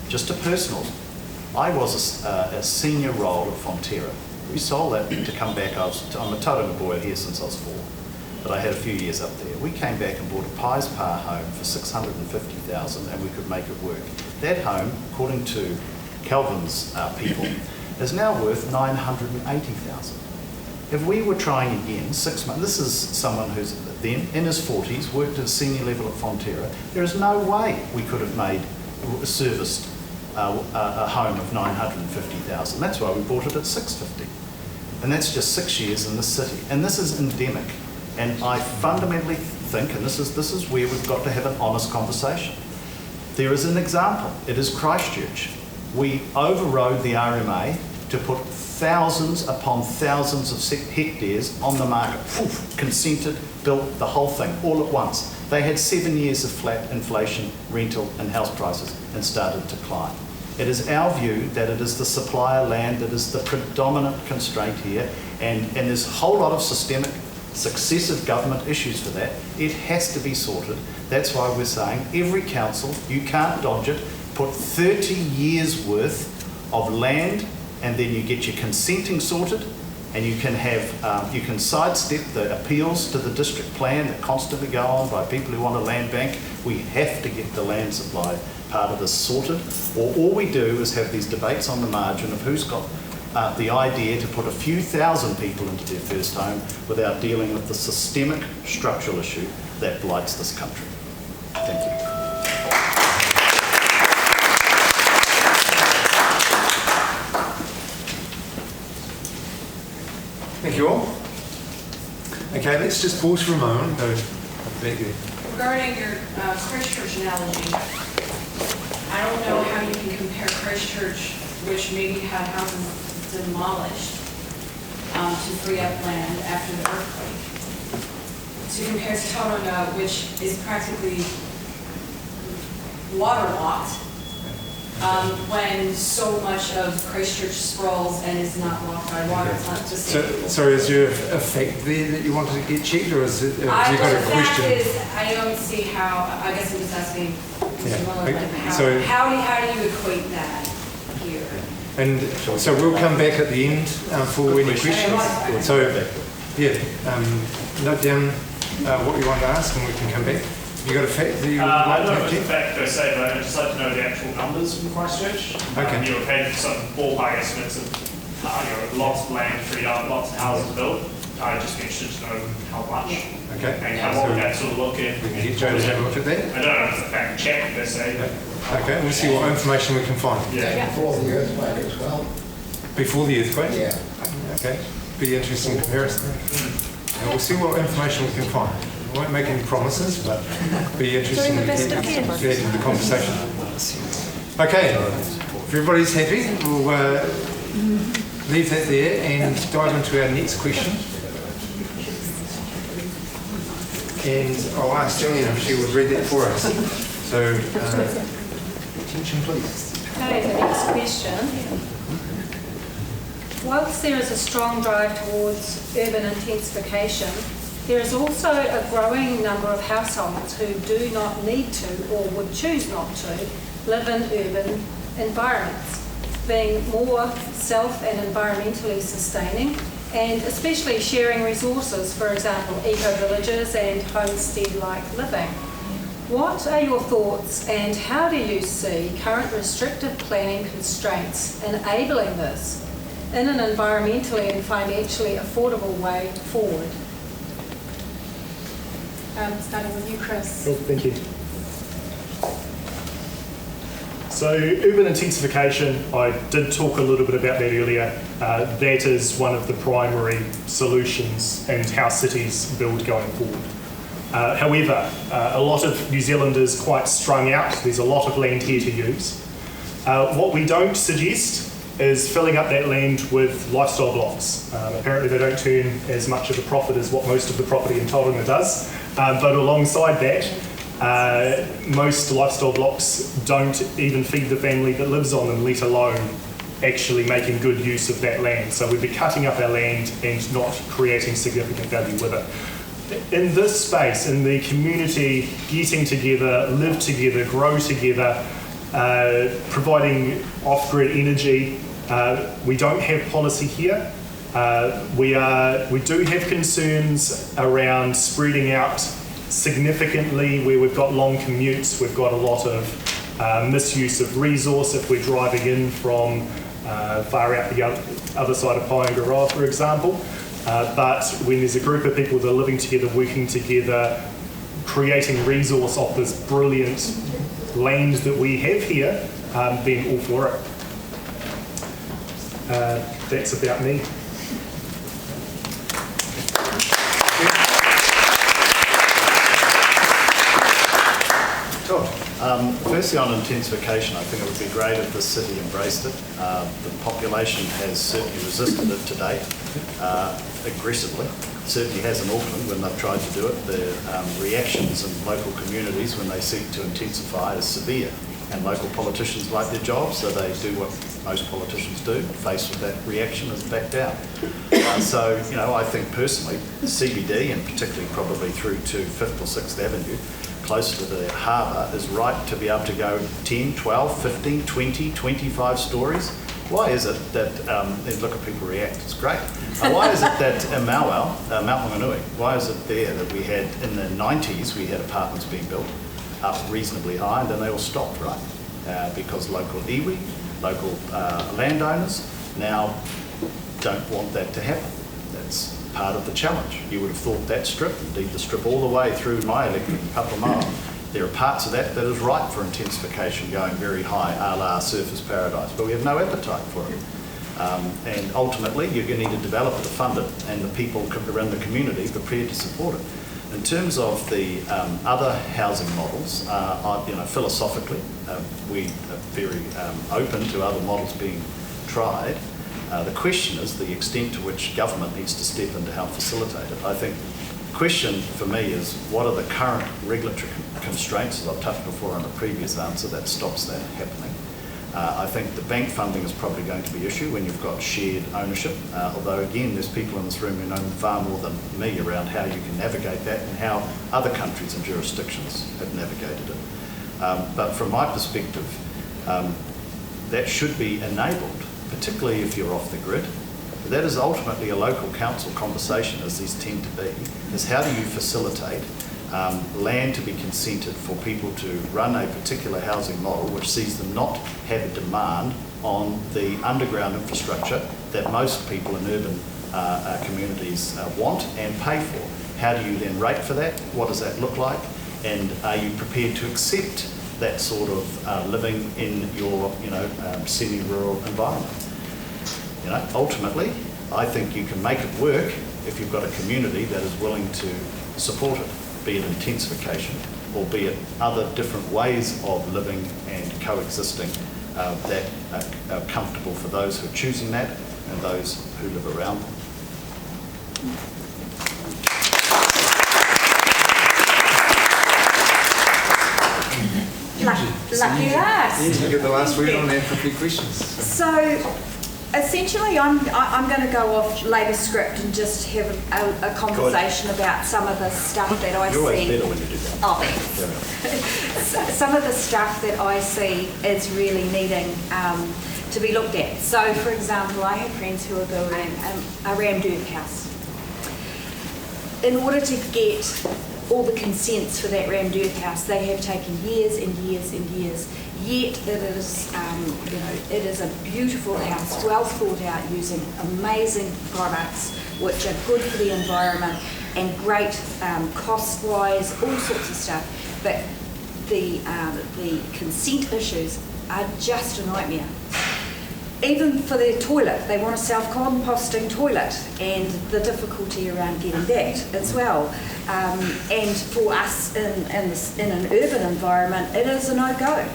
Just a personal. I was a senior role at Fonterra. We sold that to come back. I'm a Tauranga boy here since I was 4, but I had a few years up there. We came back and bought a Pies Par home for $650,000, and we could make it work. That home, according to Calvin's people, is now worth $980,000. If we were trying again 6 months, this is someone who's then in his 40s, worked at a senior level at Fonterra, there is no way we could have serviced a home of $950,000. That's why we bought it at $650,000. And that's just 6 years in the city. And this is endemic. And I fundamentally think, and this is where we've got to have an honest conversation. There is an example. It is Christchurch. We overrode the RMA to put thousands upon thousands of hectares on the market. Consented, built the whole thing all at once. They had 7 years of flat inflation, rental and house prices, and started to climb. It is our view that it is the supply of land that is the predominant constraint here, and there's a whole lot of systemic successive government issues for that. It has to be sorted. That's why we're saying every council, you can't dodge it, put 30 years worth of land, and then you get your consenting sorted, and you can have you can sidestep the appeals to the district plan that constantly go on by people who want a land bank. We have to get the land supply part of this sorted, or all we do is have these debates on the margin of who's got the idea to put a few thousand people into their first home without dealing with the systemic structural issue that blights this country. Thank you. Thank you all. Okay, let's just pause for a moment. Regarding your Christchurch analogy, I don't know how you can compare Christchurch, which maybe had houses demolished to free up land after the earthquake, to compare to Tauranga, which is practically waterlocked, when so much of Christchurch sprawls and is not blocked by water. It's not just. So is there a fact there that you wanted to get checked, or is it, have you got a question? The fact is, I don't see how, I guess I'm just asking Mr. Muller, So- how do you equate that here? And so we'll come back at the end for any questions. So, yeah, note down what you want to ask and we can come back. You got a fact that you would I like don't know to if it's a check? fact per se, but I'd just like to know the actual numbers from Christchurch. Okay. You've had some ballpark estimates of lots of land freed up, lots of houses built. I'd just be interested to know how much. Okay. And what would that sort of look at? We can get Joe to have a look at that. I don't know if it's a fact check per se, but Okay, we'll see what information we can find. yeah. Before the earthquake as well. Before the earthquake? Yeah. Okay, be an interesting comparison. And we'll see what information we can find. We won't make any promises, but be interesting to get into the conversation. Okay, if everybody's happy, we'll leave that there and dive into our next question. And I'll ask Jillian if she would read that for us. So, attention please. Okay, the next question. Whilst there is a strong drive towards urban intensification, there is also a growing number of households who do not need to or would choose not to live in urban environments, being more self and environmentally sustaining, and especially sharing resources, for example, eco-villages and homestead-like living. What are your thoughts and how do you see current restrictive planning constraints enabling this in an environmentally and financially affordable way forward? Starting with you, Chris. Cool, thank you. So urban intensification, I did talk a little bit about that earlier. That is one of the primary solutions in how cities build going forward. However, a lot of New Zealanders quite strung out. There's a lot of land here to use. What we don't suggest is filling up that land with lifestyle blocks. Apparently they don't turn as much of a profit as what most of the property in Tauranga does. But alongside that, most lifestyle blocks don't even feed the family that lives on them, let alone actually making good use of that land. So we'd be cutting up our land and not creating significant value with it. In this space, in the community, getting together, live together, grow together, providing off-grid energy, we don't have policy here. We do have concerns around spreading out significantly where we've got long commutes. We've got a lot of misuse of resource if we're driving in from far out the other side of Tauranga, for example. But when there's a group of people that are living together, working together, creating resource off this brilliant land that we have here, then all for it. That's about me. Firstly, on intensification, I think it would be great if the city embraced it. The population has certainly resisted it to date aggressively. Certainly has in Auckland when they've tried to do it. The reactions in local communities when they seek to intensify is severe, and local politicians like their job, so they do what most politicians do. Faced with that reaction, is back down. So, you know, I think personally, the CBD, and particularly probably through to 5th or 6th Avenue, closer to the harbour, is right to be able to go 10, 12, 15, 20, 25 stories. Why is it that, look at people react, it's great. Why is it that Mount Maunganui, why is it there that we had, in the 90s, we had apartments being built, up reasonably high, and then they all stopped, right? Because local iwi, local landowners now don't want that to happen. That's part of the challenge. You would have thought that strip, indeed the strip all the way through my electorate in Papamau, there are parts of that that is ripe for intensification going very high, a la surface paradise, but we have no appetite for it. And ultimately, you're going to need to develop it to fund it, and the people around the community prepared to support it. In terms of the other housing models, philosophically, we are very open to other models being tried. The question is the extent to which government needs to step in to help facilitate it. I think the question for me is, what are the current regulatory constraints, as I've touched before in a previous answer, that stops that happening? I think the bank funding is probably going to be an issue when you've got shared ownership, although again there's people in this room who know far more than me around how you can navigate that and how other countries and jurisdictions have navigated it. But from my perspective, that should be enabled, particularly if you're off the grid. But that is ultimately a local council conversation, as these tend to be, is how do you facilitate land to be consented for people to run a particular housing model which sees them not have a demand on the underground infrastructure that most people in urban communities want and pay for. How do you then rate for that? What does that look like? And are you prepared to accept that sort of living in your semi-rural environment? Ultimately, I think you can make it work if you've got a community that is willing to support it, be it intensification or be it other different ways of living and coexisting that are comfortable for those who are choosing that and those who live around them. Lucky us. You get the last word on that for a few questions. So essentially, I'm going to go off Labour script and just have a conversation about some of the stuff that I see. You're always better when you do that. Oh, thanks. Some of the stuff that I see is really needing to be looked at. So, for example, I have friends who are building a rammed house. In order to get all the consents for that rammed house, they have taken years and years and years. Yet it is, it is a beautiful house, well thought out, using amazing products which are good for the environment and great cost-wise, all sorts of stuff. But the consent issues are just a nightmare. Even for their toilet, they want a self-composting toilet, and the difficulty around getting that as well. And for us in an urban environment, it is a no-go.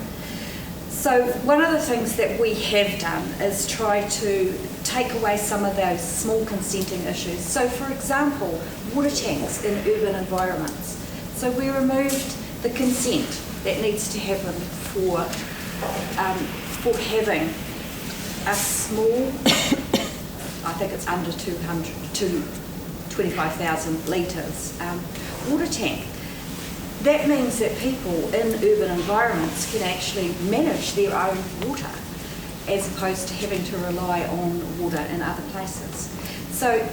So one of the things that we have done is try to take away some of those small consenting issues. So for example, water tanks in urban environments. So we removed the consent that needs to happen for having a small, I think it's under 200 to 25,000 litres water tank. That means that people in urban environments can actually manage their own water as opposed to having to rely on water in other places. So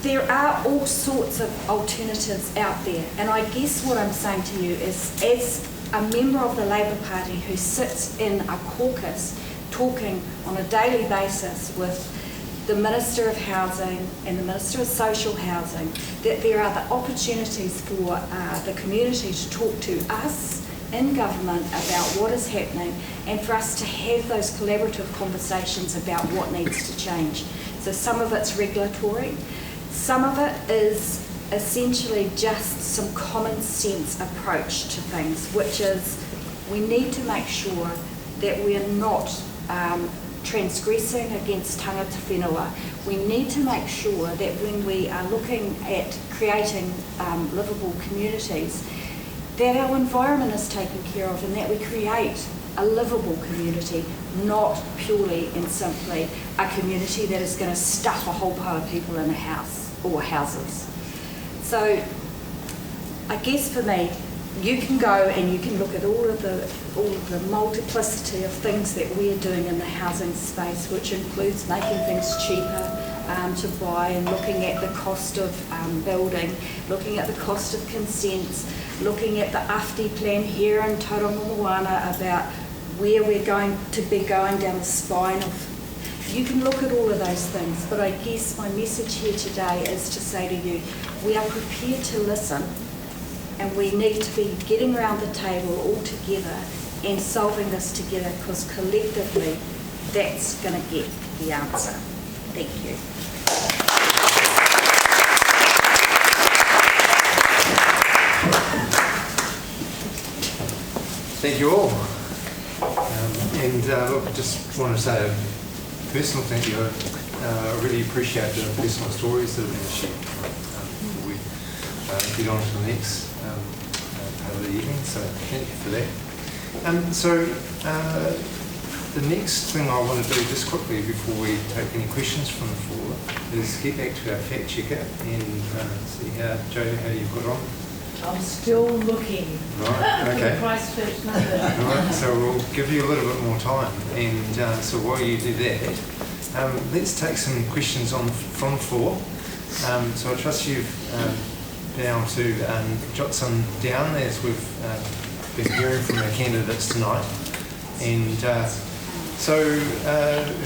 there are all sorts of alternatives out there, and I guess what I'm saying to you is, as a member of the Labour Party who sits in a caucus talking on a daily basis with the Minister of Housing and the Minister of Social Housing, that there are the opportunities for the community to talk to us in government about what is happening, and for us to have those collaborative conversations about what needs to change. So some of it's regulatory, some of it is essentially just some common sense approach to things, which is we need to make sure that we're not transgressing against tangata whenua. We need to make sure that when we are looking at creating livable communities, that our environment is taken care of and that we create a livable community, not purely and simply a community that is going to stuff a whole pile of people in a house or houses. So I guess for me, you can go and you can look at all of the multiplicity of things that we're doing in the housing space, which includes making things cheaper, to buy, and looking at the cost of building, looking at the cost of consents, looking at the AFTI plan here in Tauranga about where we're going to be going down the spine of. You can look at all of those things, but I guess my message here today is to say to you, we are prepared to listen, and we need to be getting around the table all together and solving this together, because collectively that's going to get the answer. Thank you. Thank you all. Look, I just want to say a personal thank you. I really appreciate the personal stories that have been shared. We get on to the next part of the evening, so thank you for that. The next thing I want to do just quickly before we take any questions from the floor is get back to our fact checker and see how, Joe, how you've got on. I'm still looking. Right, okay. For Christchurch number. Right, so we'll give you a little bit more time. And so while you do that, let's take some questions from the floor. So I trust you've been able to jot some down as we've been hearing from our candidates tonight. And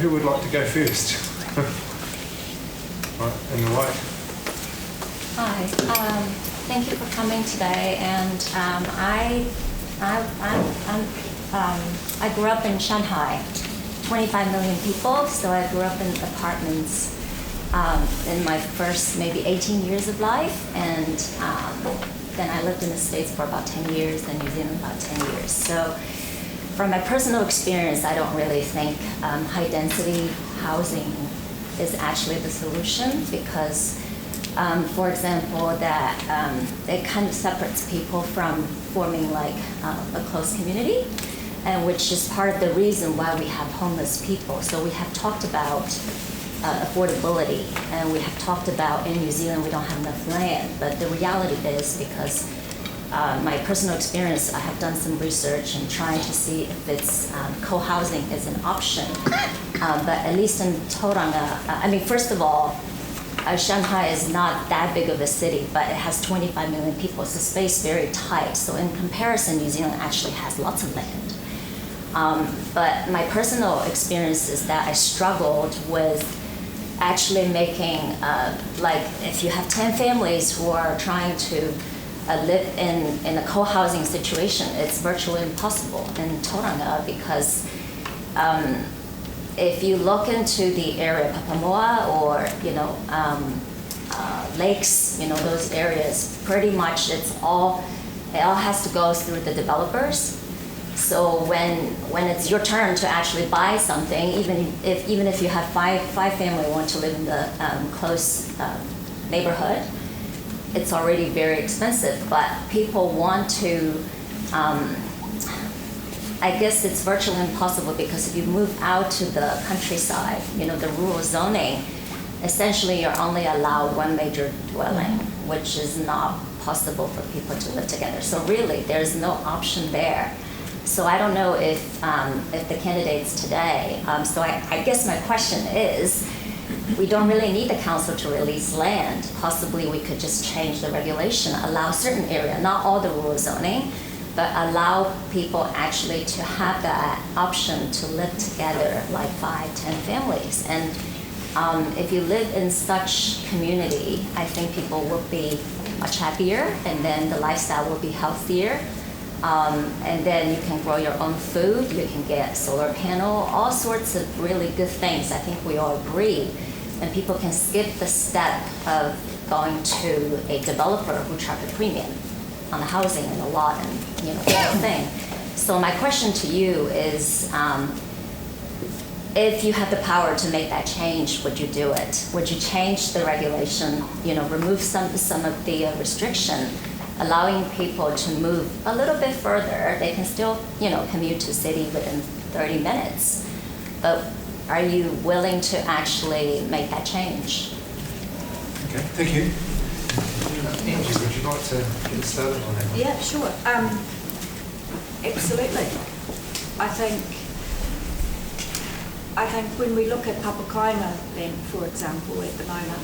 who would like to go first? Right, in the white. Hi, thank you for coming today. And I grew up in Shanghai, 25 million people. So I grew up in apartments in my first maybe 18 years of life, and then I lived in the States for about 10 years, and New Zealand about 10 years. So from my personal experience, I don't really think high density housing is actually the solution, because for example, that it kind of separates people from forming like a close community, and which is part of the reason why we have homeless people. So we have talked about affordability, and we have talked about in New Zealand we don't have enough land, but the reality is, because my personal experience, I have done some research and trying to see if it's co-housing is an option, but at least in Tauranga, I mean, first of all, Shanghai is not that big of a city, but it has 25 million people, so space very tight. So in comparison, New Zealand actually has lots of land. But my personal experience is that I struggled with actually making, like if you have 10 families who are trying to live in a co-housing situation, it's virtually impossible in Tauranga, because if you look into the area of Papamoa or lakes, those areas, pretty much it all has to go through the developers. So when it's your turn to actually buy something, even if you have five family want to live in the close neighborhood, it's already very expensive. But people want to. I guess it's virtually impossible, because if you move out to the countryside, the rural zoning, essentially you're only allowed one major dwelling, which is not possible for people to live together. So really, there's no option there. So I don't know if the candidates today, so I guess my question is, we don't really need the council to release land. Possibly we could just change the regulation, allow certain area, not all the rural zoning, but allow people actually to have that option to live together, like 5-10 families. And if you live in such community, I think people will be much happier, and then the lifestyle will be healthier. And then you can grow your own food, you can get solar panel, all sorts of really good things. I think we all agree. And people can skip the step of going to a developer who charge a premium on the housing and the lot and the whole thing. So my question to you is, if you had the power to make that change, would you do it? Would you change the regulation, remove some of the restriction, allowing people to move a little bit further? They can still, commute to city within 30 minutes. But are you willing to actually make that change? Okay, thank you. Angie, would you like to get started on that? Yeah, sure. Absolutely. I think I think when we look at Papakainga land, for example, at the moment,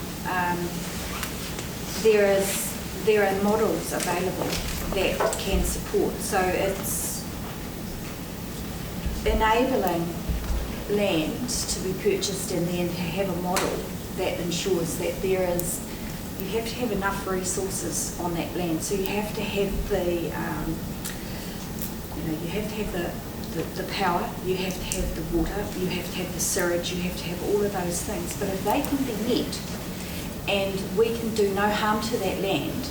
there are models available that can support. So it's enabling land to be purchased and then to have a model that ensures that you have to have enough resources on that land. So you have to have the the power, you have to have the water, you have to have the sewage, you have to have all of those things. But if they can be met and we can do no harm to that land,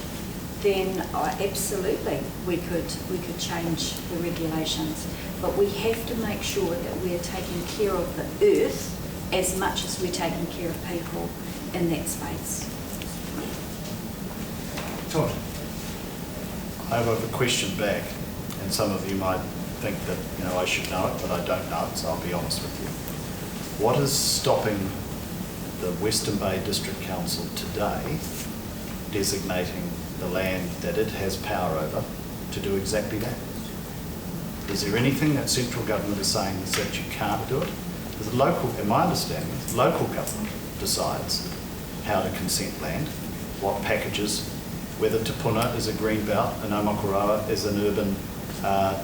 then absolutely we could change the regulations. But we have to make sure that we're taking care of the earth as much as we're taking care of people in that space. Todd. I have a question back, and some of you might think that I should know it, but I don't know it, so I'll be honest with you. What is stopping the Western Bay District Council today designating the land that it has power over to do exactly that? Is there anything that central government is saying that you can't do it? Because local, in my understanding, local government decides how to consent land, what packages, whether Te Puna is a green belt and Omakurawa is an urban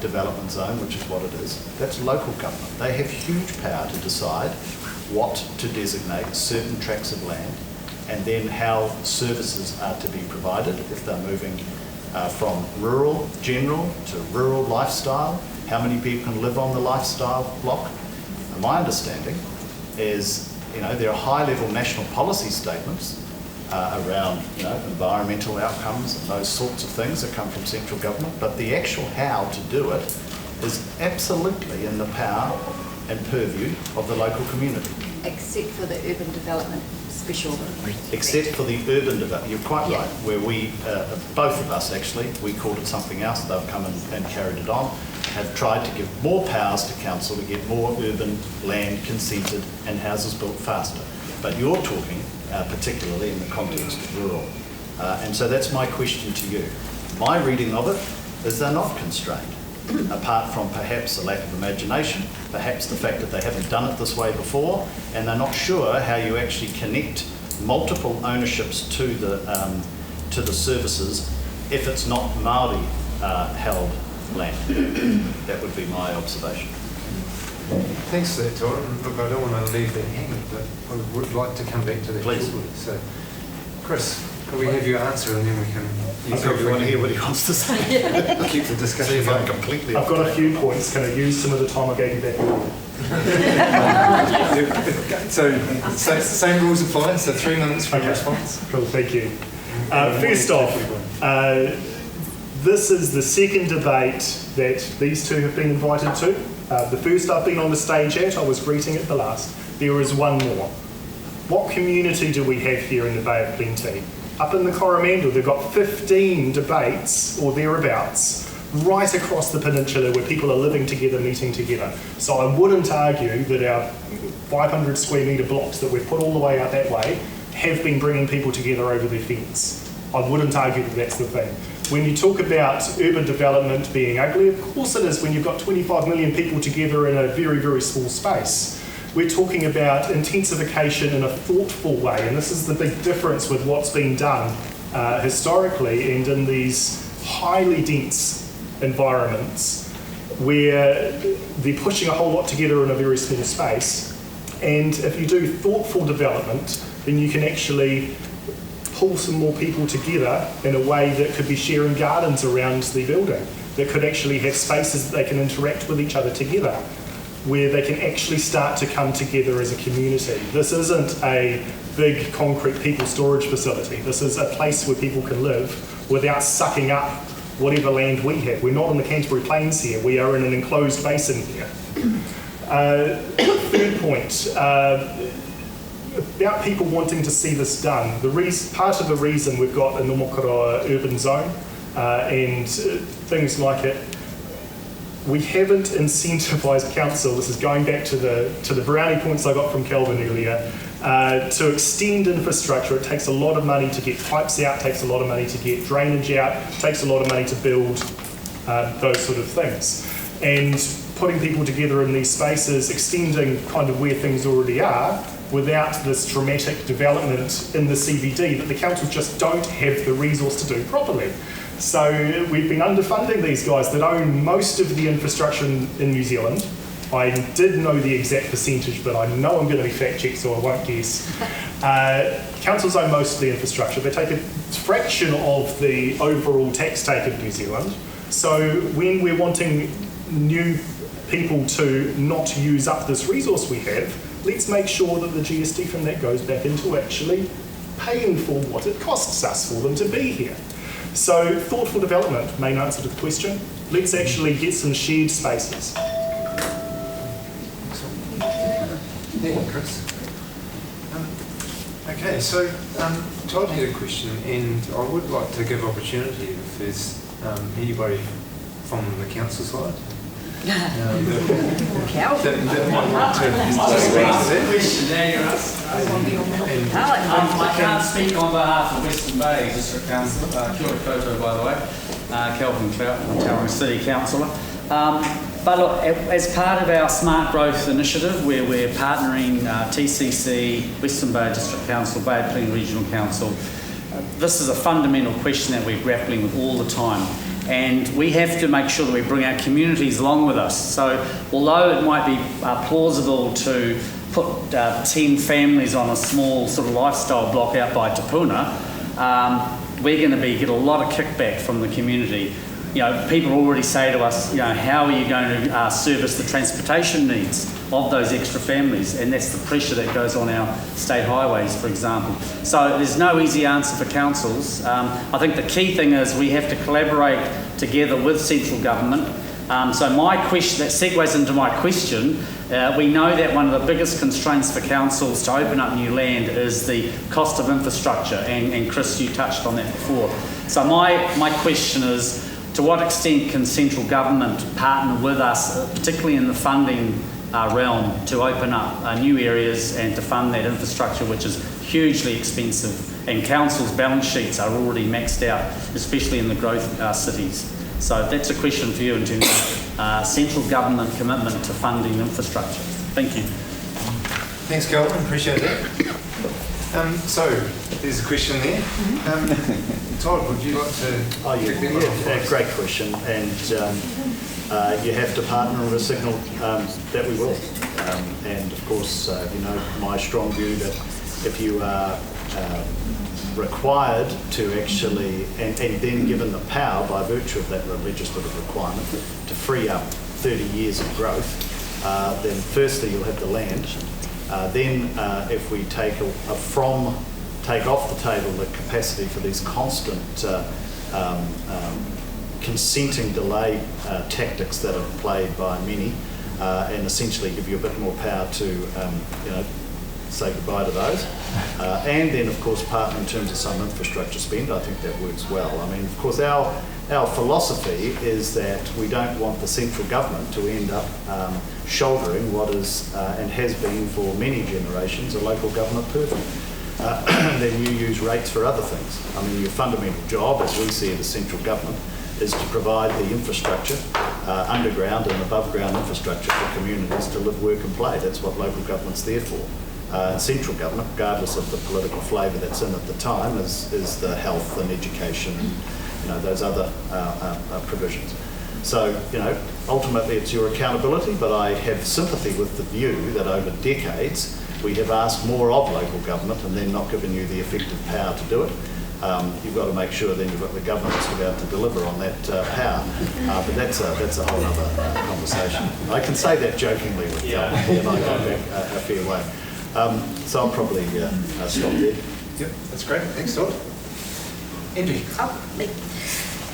development zone, which is what it is. That's local government. They have huge power to decide what to designate certain tracts of land and then how services are to be provided if they're moving from rural general to rural lifestyle, how many people can live on the lifestyle block. And my understanding is, there are high-level national policy statements around environmental outcomes and those sorts of things that come from central government, but the actual how to do it is absolutely in the power and purview of the local community. Except for the urban development special. Except for the urban development, you're quite right, where we, both of us actually, we called it something else, they've come and carried it on, have tried to give more powers to council to get more urban land consented and houses built faster. But you're talking particularly in the context of rural. And so that's my question to you. My reading of it is they're not constrained, apart from perhaps a lack of imagination, perhaps the fact that they haven't done it this way before, and they're not sure how you actually connect multiple ownerships to the services if it's not Māori held land. That would be my observation. Thanks for that, Todd. Look, I don't want to leave that hanging, but I would like to come back to that shortly. So, Chris, can we have your answer and then we can... You want to hear what he wants to say? Keep the discussion See if I'm going. completely... I've got a few points. Can I use some of the time I gave you back? So same rules apply, so 3 minutes for response. Cool, thank you. First off, this is the second debate that these two have been invited to. The first I've been on the stage at, I was greeting at the last. There is one more. What community do we have here in the Bay of Plenty? Up in the Coromandel, they've got 15 debates or thereabouts right across the peninsula where people are living together, meeting together. So I wouldn't argue that our 500 square metre blocks that we've put all the way out that way have been bringing people together over their fence. I wouldn't argue that that's the thing. When you talk about urban development being ugly, of course it is when you've got 25 million people together in a very, very small space. We're talking about intensification in a thoughtful way, and this is the big difference with what's been done historically and in these highly dense environments where they're pushing a whole lot together in a very small space. And if you do thoughtful development, then you can actually pull some more people together in a way that could be sharing gardens around the building, that could actually have spaces that they can interact with each other together, where they can actually start to come together as a community. This isn't a big concrete people storage facility. This is a place where people can live without sucking up whatever land we have. We're not on the Canterbury Plains here. We are in an enclosed basin here. Third point, about people wanting to see this done. Part of the reason we've got a Nomokoroa urban zone and things like it, we haven't incentivised council, this is going back to the brownie points I got from Kelvin earlier, to extend infrastructure. It takes a lot of money to get pipes out, takes a lot of money to get drainage out, takes a lot of money to build those sort of things. And putting people together in these spaces, extending kind of where things already are, without this dramatic development in the CBD that the councils just don't have the resource to do properly. So we've been underfunding these guys that own most of the infrastructure in New Zealand. I did know the exact percentage, but I know I'm going to be fact-checked, so I won't guess. Councils own most of the infrastructure. They take a fraction of the overall tax take of New Zealand. So when we're wanting new people to not use up this resource we have, let's make sure that the GST from that goes back into actually paying for what it costs us for them to be here. So thoughtful development, main answer to the question. Let's actually get some shared spaces. Yeah, Chris. Okay, so Todd had a question, and I would like to give opportunity if there's anybody from the council side that might want to speak to that. I can't speak on behalf of Western Bay District Council. Kia ora koutou, by the way. Kelvin Trout, Tauranga City Councillor. But look, as part of our Smart Growth Initiative, where we're partnering TCC, Western Bay District Council, Bay of Plenty Regional Council, this is a fundamental question that we're grappling with all the time. And we have to make sure that we bring our communities along with us. So although it might be plausible to put 10 families on a small sort of lifestyle block out by Te Puna, we're going to get a lot of kickback from the community. You know, people already say to us, you know, how are you going to service the transportation needs of those extra families? And that's the pressure that goes on our state highways, for example. So there's no easy answer for councils. I think the key thing is we have to collaborate together with central government. So my question, that segues into my question, we know that one of the biggest constraints for councils to open up new land is the cost of infrastructure, and Chris, you touched on that before. So my question is, to what extent can central government partner with us, particularly in the funding realm, to open up new areas and to fund that infrastructure, which is hugely expensive, and councils' balance sheets are already maxed out, especially in the growth cities. So that's a question for you in terms of central government commitment to funding infrastructure. Thank you. Thanks, Kelvin. Appreciate that. So there's a question there. Todd, would you like to? Great question. And you have to partner with a signal that we will. And of course, you know, my strong view that if you are required to actually, and then given the power by virtue of that legislative requirement to free up 30 years of growth, then firstly you'll have the land. Then if we take off the table the capacity for these constant consenting delay tactics that are played by many, and essentially give you a bit more power to you know, say goodbye to those. And then of course partner in terms of some infrastructure spend, I think that works well. I mean, of course our philosophy is that we don't want the central government to end up shouldering what is and has been for many generations a local government purview. Then you use rates for other things. I mean, your fundamental job, as we see it as central government, is to provide the infrastructure, underground and above ground infrastructure for communities to live, work and play. That's what local government's there for. Central government, regardless of the political flavour that's in at the time, is the health and education, you know, those other provisions. So, you know, ultimately it's your accountability, but I have sympathy with the view that over decades we have asked more of local government and then not given you the effective power to do it. You've got to make sure then you've got the governments to be able to deliver on that power. But that's a whole other conversation. I can say that jokingly with government, and I go back a fair way. So I'll probably stop there. Yep, that's great. Thanks, Todd. Andrew.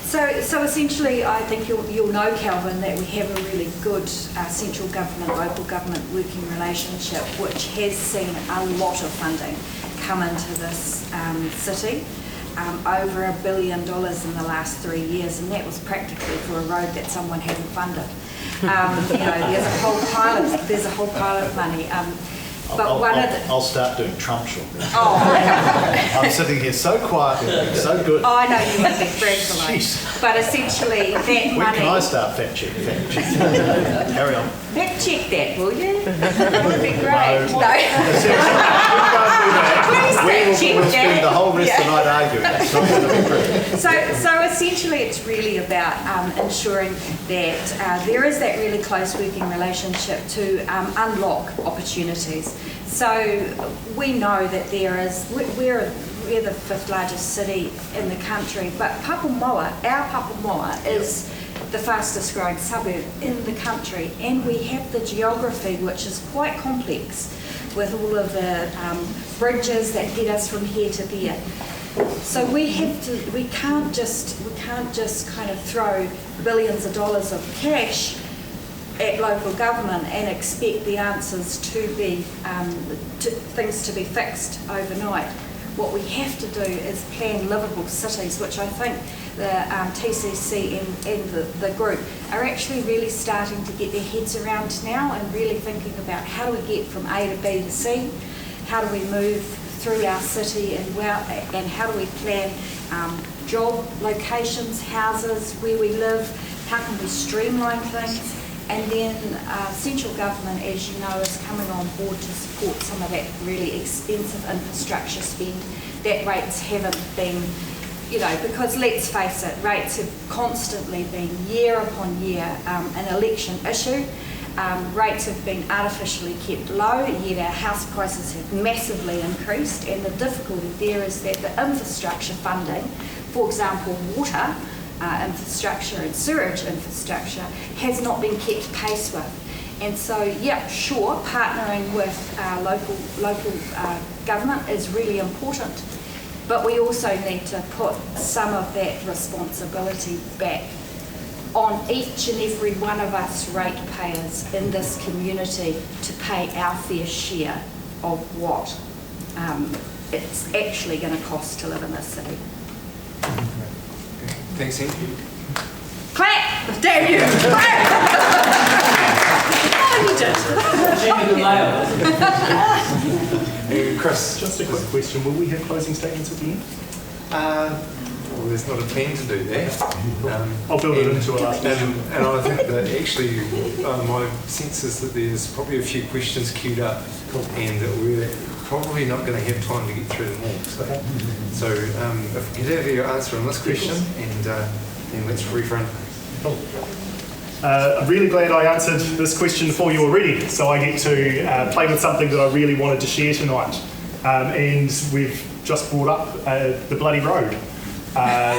So essentially, I think you'll know, Kelvin, that we have a really good central government, local government working relationship, which has seen a lot of funding come into this city, over $1 billion in the last 3 years, and that was practically for a road that someone hadn't funded. You know, there's a whole pile of money. But one of the... I'll start doing Trump short. Oh, I'm sitting here so quietly, so good. I know you won't be fragile, Jeez. but essentially that When money... can I start fact checking? Carry on. Fact check that, will you? That would be great. No. Please fact check We'll spend that. the whole rest of the Yeah. night arguing. It's not going to be true. So essentially it's really about ensuring that there is that really close working relationship to unlock opportunities. So we know that we're the 5th largest city in the country, but Papamoa, our Papamoa is the fastest growing suburb in the country, and we have the geography which is quite complex with all of the bridges that get us from here to there. So we can't just kind of throw billions of dollars of cash at local government and expect the answers to be things to be fixed overnight. What we have to do is plan livable cities, which I think the TCC and the group are actually really starting to get their heads around now and really thinking about how do we get from A to B to C, how do we move through our city and how do we plan job locations, houses, where we live, how can we streamline things. And then central government, as you know, is coming on board to support some of that really expensive infrastructure spend. That rates haven't been, because let's face it, rates have constantly been year upon year an election issue. Rates have been artificially kept low, yet our house prices have massively increased, and the difficulty there is that the infrastructure funding, for example water, infrastructure and sewerage infrastructure has not been kept pace with. And so, yeah, sure, partnering with local government is really important, but we also need to put some of that responsibility back on each and every one of us ratepayers in this community to pay our fair share of what it's actually going to cost to live in this city. Thanks, Ian. Clap! Damn you! Clap! Oh, you did. Chris. Just a quick question. Will we have closing statements at the end? Well, there's not a plan to do that. I'll build it into a last question. And I think that actually my sense is that there's probably a few questions queued up and that we're probably not going to have time to get through them all. So if we could have your answer on this question and then let's refront. I'm really glad I answered this question for you already, so I get to play with something that I really wanted to share tonight. And we've just brought up the bloody road. I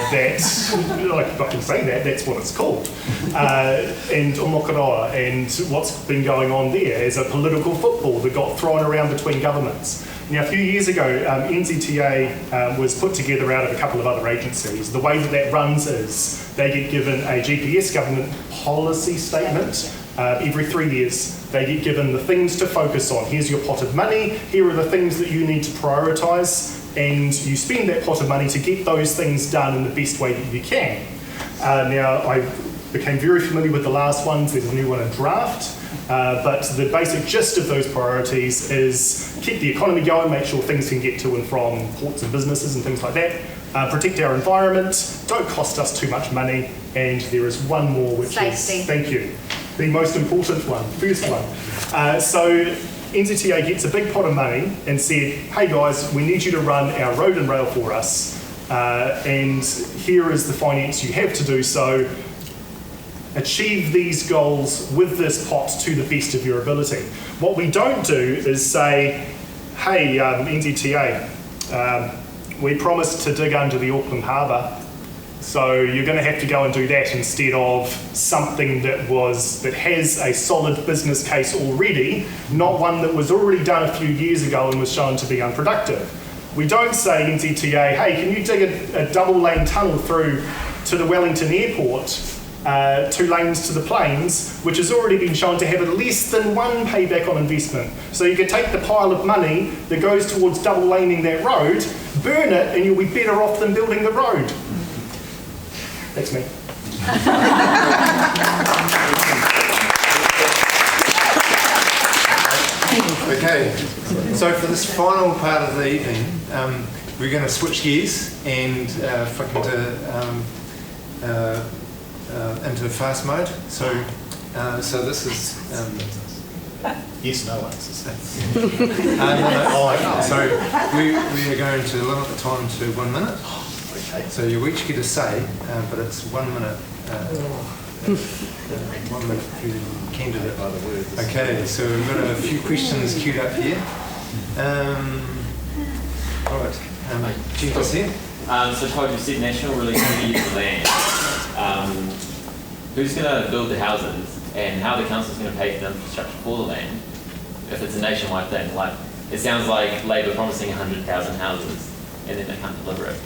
can say that's what it's called. And Omokoroa, and what's been going on there as a political football that got thrown around between governments. Now, a few years ago, NZTA was put together out of a couple of other agencies. The way that runs is they get given a GPS government policy statement every 3 years. They get given the things to focus on. Here's your pot of money. Here are the things that you need to prioritise. And you spend that pot of money to get those things done in the best way that you can. Now, I became very familiar with the last ones. There's a new one in draft. But the basic gist of those priorities is keep the economy going, make sure things can get to and from ports and businesses and things like that. Protect our environment, don't cost us too much money. And there is one more, which Safety. is, thank you, the most important one, first one. So NZTA gets a big pot of money and said, hey guys, we need you to run our road and rail for us, and here is the finance you have to do so. Achieve these goals with this pot to the best of your ability. What we don't do is say, hey NZTA, we promised to dig under the Auckland Harbour, so you're going to have to go and do that instead of something that has a solid business case already, not one that was already done a few years ago and was shown to be unproductive. We don't say NZTA, hey, can you dig a double lane tunnel through to the Wellington Airport, 2 lanes to the plains, which has already been shown to have at less than 1 payback on investment. So you could take the pile of money that goes towards double laning that road, burn it, and you'll be better off than building the road. That's me. Okay, so for this final part of the evening, we're going to switch gears and flick into fast mode. So this is Yes, no answers. So we are going to limit the time to 1 minute. Okay. So you each get a say, but it's 1 minute. 1 minute per candidate. By the words. Okay, so we've got a few questions queued up here. All right, Jeff here. So Todd, you said national release of the land. Who's going to build the houses, and how the council's going to pay for the infrastructure for the land if it's a nationwide thing? Like, it sounds like Labor promising 100,000 houses and then they can't deliver it.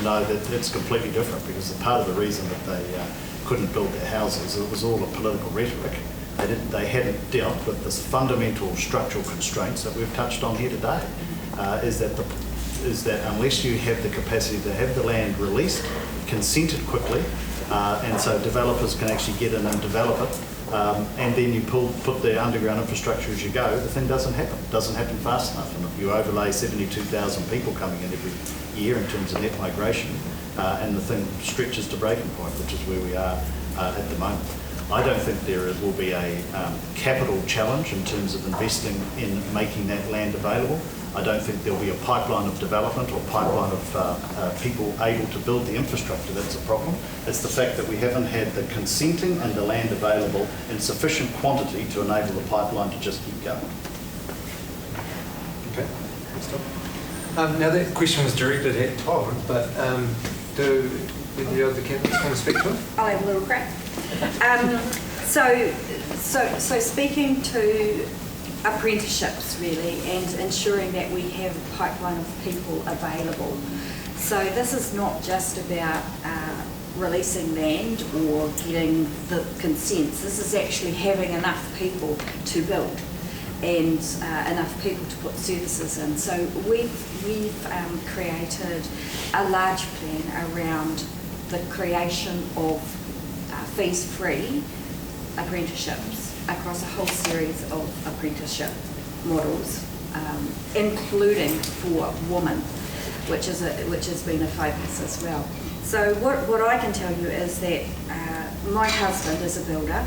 No, that's completely different, because part of the reason that they couldn't build their houses, it was all a political rhetoric. They hadn't dealt with this fundamental structural constraints that we've touched on here today. Is that unless you have the capacity to have the land released, consented quickly, and so developers can actually get in and develop it, and then you put the underground infrastructure as you go, the thing doesn't happen. It doesn't happen fast enough. And if you overlay 72,000 people coming in every year in terms of net migration, and the thing stretches to breaking point, which is where we are at the moment. I don't think there will be a capital challenge in terms of investing in making that land available. I don't think there'll be a pipeline of development or pipeline of people able to build the infrastructure that's a problem. It's the fact that we haven't had the consenting and the land available in sufficient quantity to enable the pipeline to just keep going. Okay, now that question was directed at Todd, but do any of the candidates want to speak to it? I'll have a little crack. So speaking to apprenticeships really, and ensuring that we have a pipeline of people available. So this is not just about releasing land or getting the consents. This is actually having enough people to build and enough people to put services in. So we've created a large plan around the creation of fees-free apprenticeships across a whole series of apprenticeship models, including for women, which has been a focus as well. So what I can tell you is that my husband is a builder,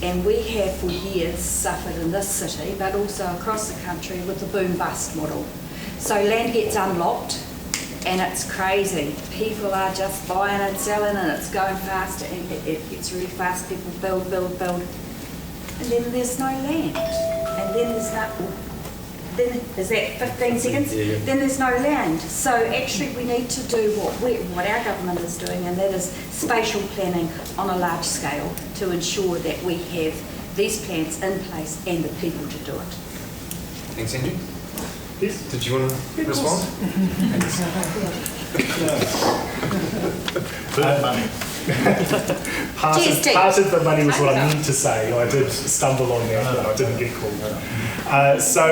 and we have for years suffered in this city, but also across the country, with the boom-bust model. So land gets unlocked, and it's crazy. People are just buying and selling, and it's going fast, and it gets really fast. People build, and then there's no land, and then there's no. Then is that 15 seconds? Yeah. Then there's no land. So actually, we need to do what our government is doing, and that is spatial planning on a large scale to ensure that we have these plans in place and the people to do it. Thanks, Andrew. Yes. Did you want to respond? Money. Part of the money was what I meant to say. I did stumble on that, but I didn't get called. So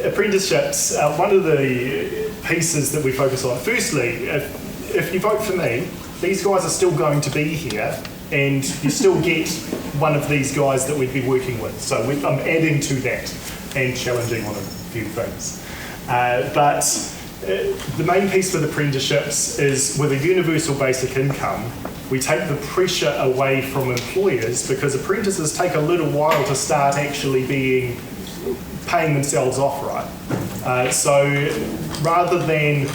apprenticeships, one of the pieces that we focus on, firstly, if you vote for me, these guys are still going to be here, and you still get one of these guys that we'd be working with. So I'm adding to that and challenging on a few things. But the main piece with apprenticeships is with a universal basic income, we take the pressure away from employers, because apprentices take a little while to start actually paying themselves off, right? So rather than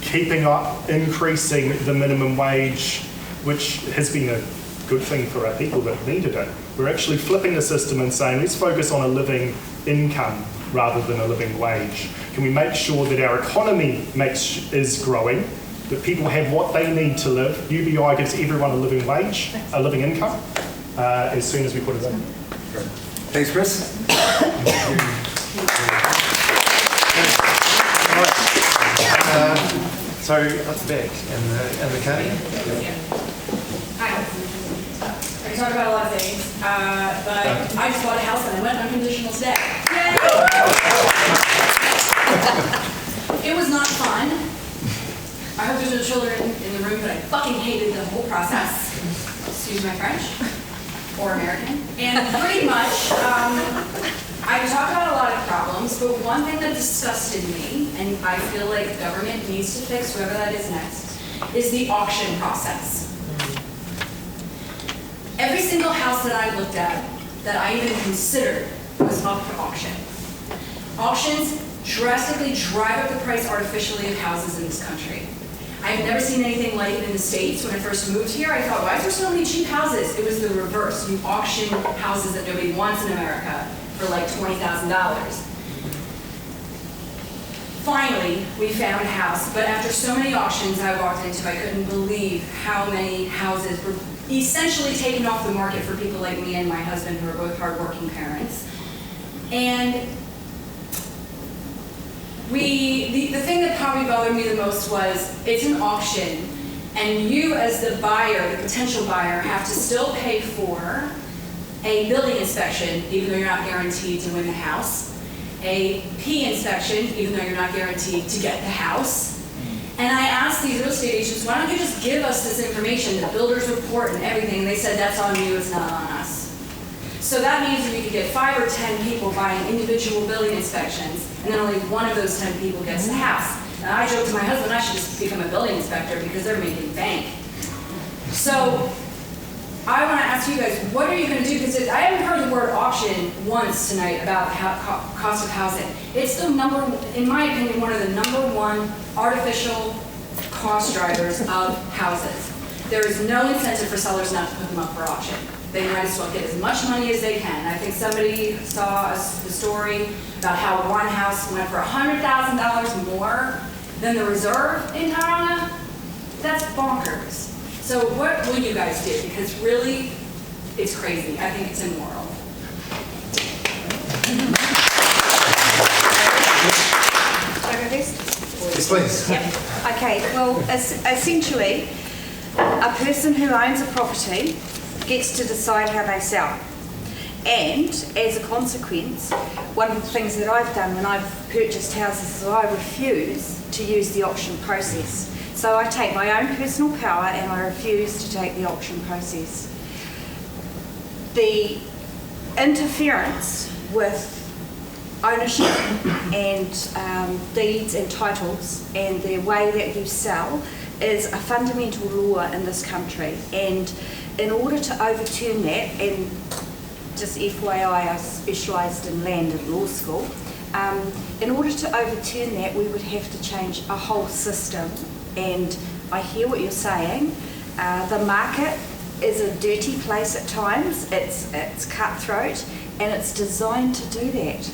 keeping up, increasing the minimum wage, which has been a good thing for our people that needed it, we're actually flipping the system and saying, let's focus on a living income rather than a living wage. Can we make sure that our economy is growing, that people have what they need to live? UBI gives everyone a living wage, a living income, as soon as we put it in. Thanks, Chris. So up the back in the cardigan. Hi. We talked about a lot of things, but I just bought a house and I went unconditional stay. It was not fun. I hope there's no children in the room, but I fucking hated the whole process. Excuse my French, or American. And pretty much, I talk about a lot of problems, but one thing that disgusted me, and I feel like government needs to fix, whoever that is next, is the auction process. Every single house that I looked at, that I even considered, was up for auction. Auctions drastically drive up the price artificially of houses in this country. I've never seen anything like it in the States. When I first moved here, I thought, why is there so many cheap houses? It was the reverse. You auction houses that nobody wants in America for like $20,000. Finally, we found a house, but after so many auctions I walked into, I couldn't believe how many houses were essentially taken off the market for people like me and my husband, who are both hardworking parents. And the thing that probably bothered me the most was, it's an auction, and you as the buyer, the potential buyer, have to still pay for a building inspection, even though you're not guaranteed to win the house, a P inspection, even though you're not guaranteed to get the house. And I asked these real estate agents, why don't you just give us this information, the builder's report and everything, and they said, that's on you, it's not on us. So that means we could get 5 or 10 people buying individual building inspections, and then only one of those 10 people gets the house. And I joked to my husband, I should just become a building inspector because they're making bank. So I want to ask you guys, what are you going to do? Because I haven't heard the word auction once tonight about the cost of housing. It's the in my opinion, one of the #1 artificial cost drivers of houses. There is no incentive for sellers not to put them up for auction. They might as well get as much money as they can. I think somebody saw the story about how one house went for $100,000 more than the reserve in Tauranga. That's bonkers. So what will you guys do? Because really, it's crazy. I think it's immoral. Yes, please. Yep. Okay, well, essentially, a person who owns a property gets to decide how they sell. And as a consequence, one of the things that I've done when I've purchased houses is I refuse to use the auction process. So I take my own personal power and I refuse to take the auction process. The interference with ownership and deeds and titles and the way that you sell is a fundamental law in this country. And in order to overturn that, and just FYI, I specialised in land at law school, in order to overturn that, we would have to change a whole system. And I hear what you're saying. The market is a dirty place at times. It's cutthroat, and it's designed to do that.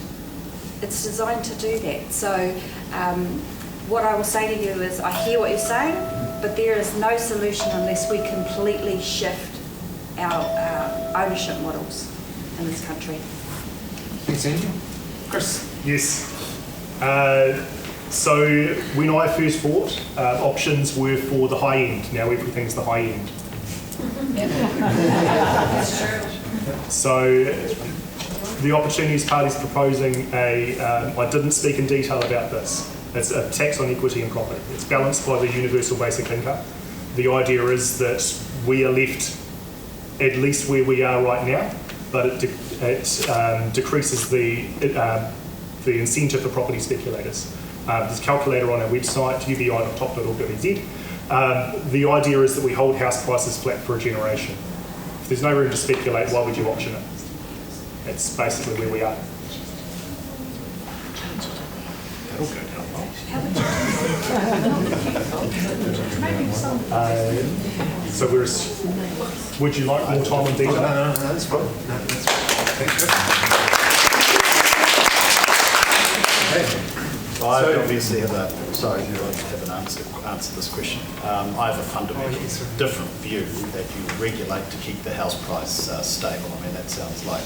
It's designed to do that. So what I will say to you is, I hear what you're saying, but there is no solution unless we completely shift our ownership models in this country. Thanks, Angie. Chris? Yes. So when I first bought, auctions were for the high end. Now everything's the high end. That's true. So the Opportunities Party is proposing I didn't speak in detail about this, it's a tax on equity and property. It's balanced by the universal basic income. The idea is that we are left at least where we are right now, but it decreases the incentive for property speculators. There's a calculator on our website, ubi.top.org.nz. The idea is that we hold house prices flat for a generation. If there's no room to speculate, why would you auction it? That's basically where we are. That'll go down well. So would you like more time on detail? No, that's fine. No, that's fine. Thanks, Chris. So I obviously have an answer this question. I have a fundamentally different view that you regulate to keep the house price stable. I mean, that sounds like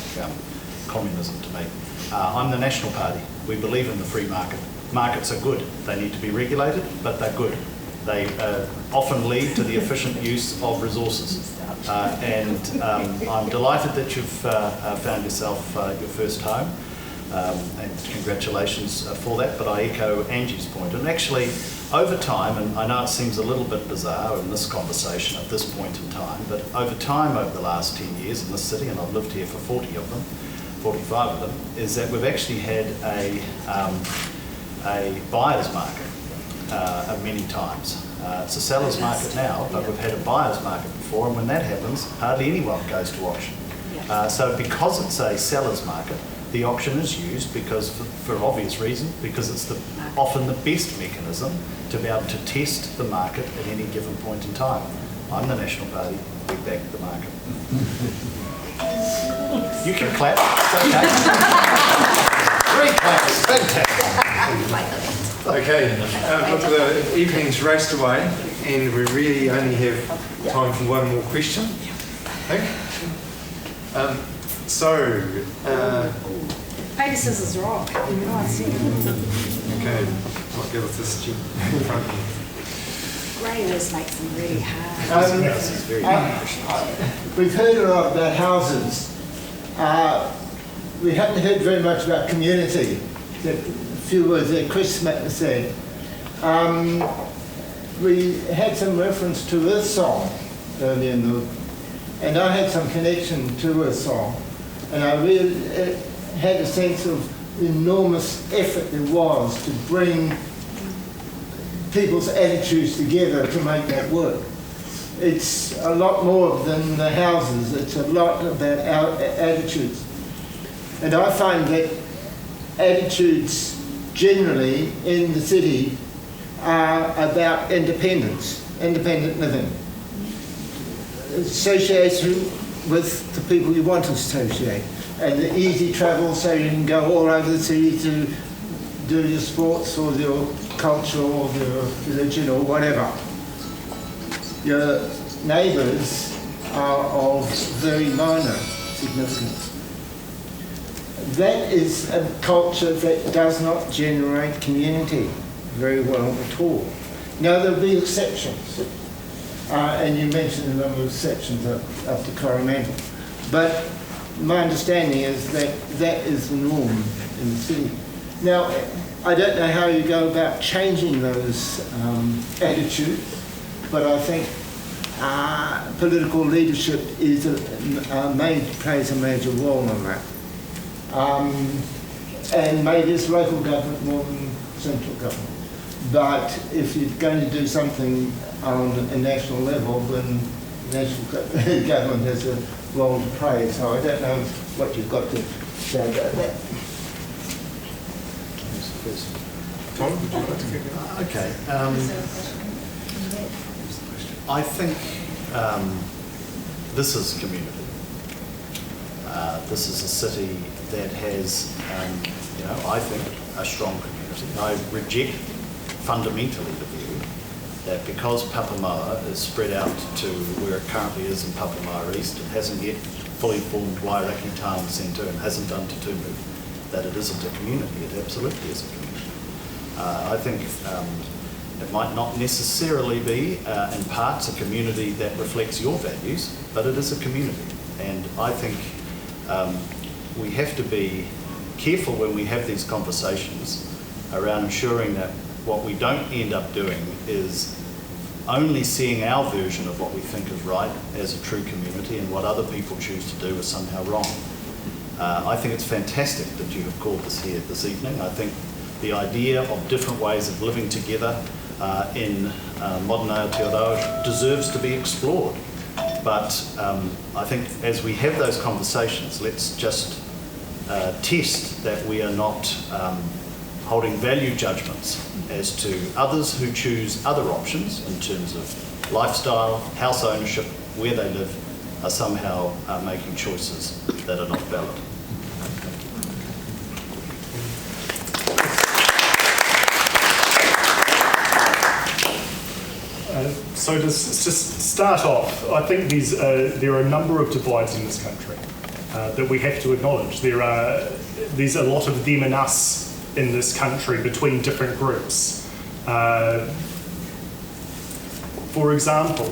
communism to me. I'm the National Party. We believe in the free market. Markets are good. They need to be regulated, but they're good. They often lead to the efficient use of resources. And I'm delighted that you've found yourself your first home. And congratulations for that, but I echo Angie's point. And actually, over time, and I know it seems a little bit bizarre in this conversation at this point in time, but over time, over the last 10 years in this city, and I've lived here for 40 of them, 45 of them, is that we've actually had a buyer's market many times. It's a seller's market now, but we've had a buyer's market before, and when that happens, hardly anyone goes to auction. So because it's a seller's market, the auction is used because, for obvious reason, because it's often the best mechanism to be able to test the market at any given point in time. I'm the National Party, we back the market. You can clap, it's okay. 3 claps, fantastic. Okay, look, the evening's raced away and we really only have time for one more question, I think. Paper, scissors, rock. Okay, I'll give us this in front of you. Grey always makes them really hard. We've heard a lot about houses. We haven't heard very much about community. A few words that Chris said. We had some reference to Earthsong earlier in the, and I had some connection to Earthsong, and I really had a sense of the enormous effort there was to bring people's attitudes together to make that work. It's a lot more than the houses, it's a lot about our attitudes. And I find that attitudes generally in the city are about independent living. Association with the people you want to associate, and the easy travel so you can go all over the city to do your sports or your culture or your religion or whatever. Your neighbours are of very minor significance. That is a culture that does not generate community very well at all. Now there'll be exceptions, and you mentioned a number of exceptions up to Coromandel, but my understanding is that that is the norm in the city. Now, I don't know how you go about changing those attitudes, but I think political leadership is plays a major role in that. And maybe it's local government more than central government. But if you're going to do something on a national level, then national government has a role to play. So I don't know what you've got to say about that. Tom, would you like to kick it off? Okay. I think this is community. This is a city that has, I think, a strong community. I reject fundamentally the view that because Papamoa is spread out to where it currently is in Papamoa East, it hasn't yet fully formed Wairaki Town Centre and hasn't done Tutumu, that it isn't a community. It absolutely is a community. I think it might not necessarily be, in parts, a community that reflects your values, but it is a community. And I think we have to be careful when we have these conversations around ensuring that what we don't end up doing is only seeing our version of what we think is right as a true community, and what other people choose to do is somehow wrong. I think it's fantastic that you have called us here this evening. I think the idea of different ways of living together in modern Aotearoa deserves to be explored. But I think as we have those conversations, let's just test that we are not holding value judgments as to others who choose other options in terms of lifestyle, house ownership, where they live, are somehow making choices that are not valid. So to just start off, I think there are a number of divides in this country that we have to acknowledge. There's a lot of them and us in this country between different groups. For example,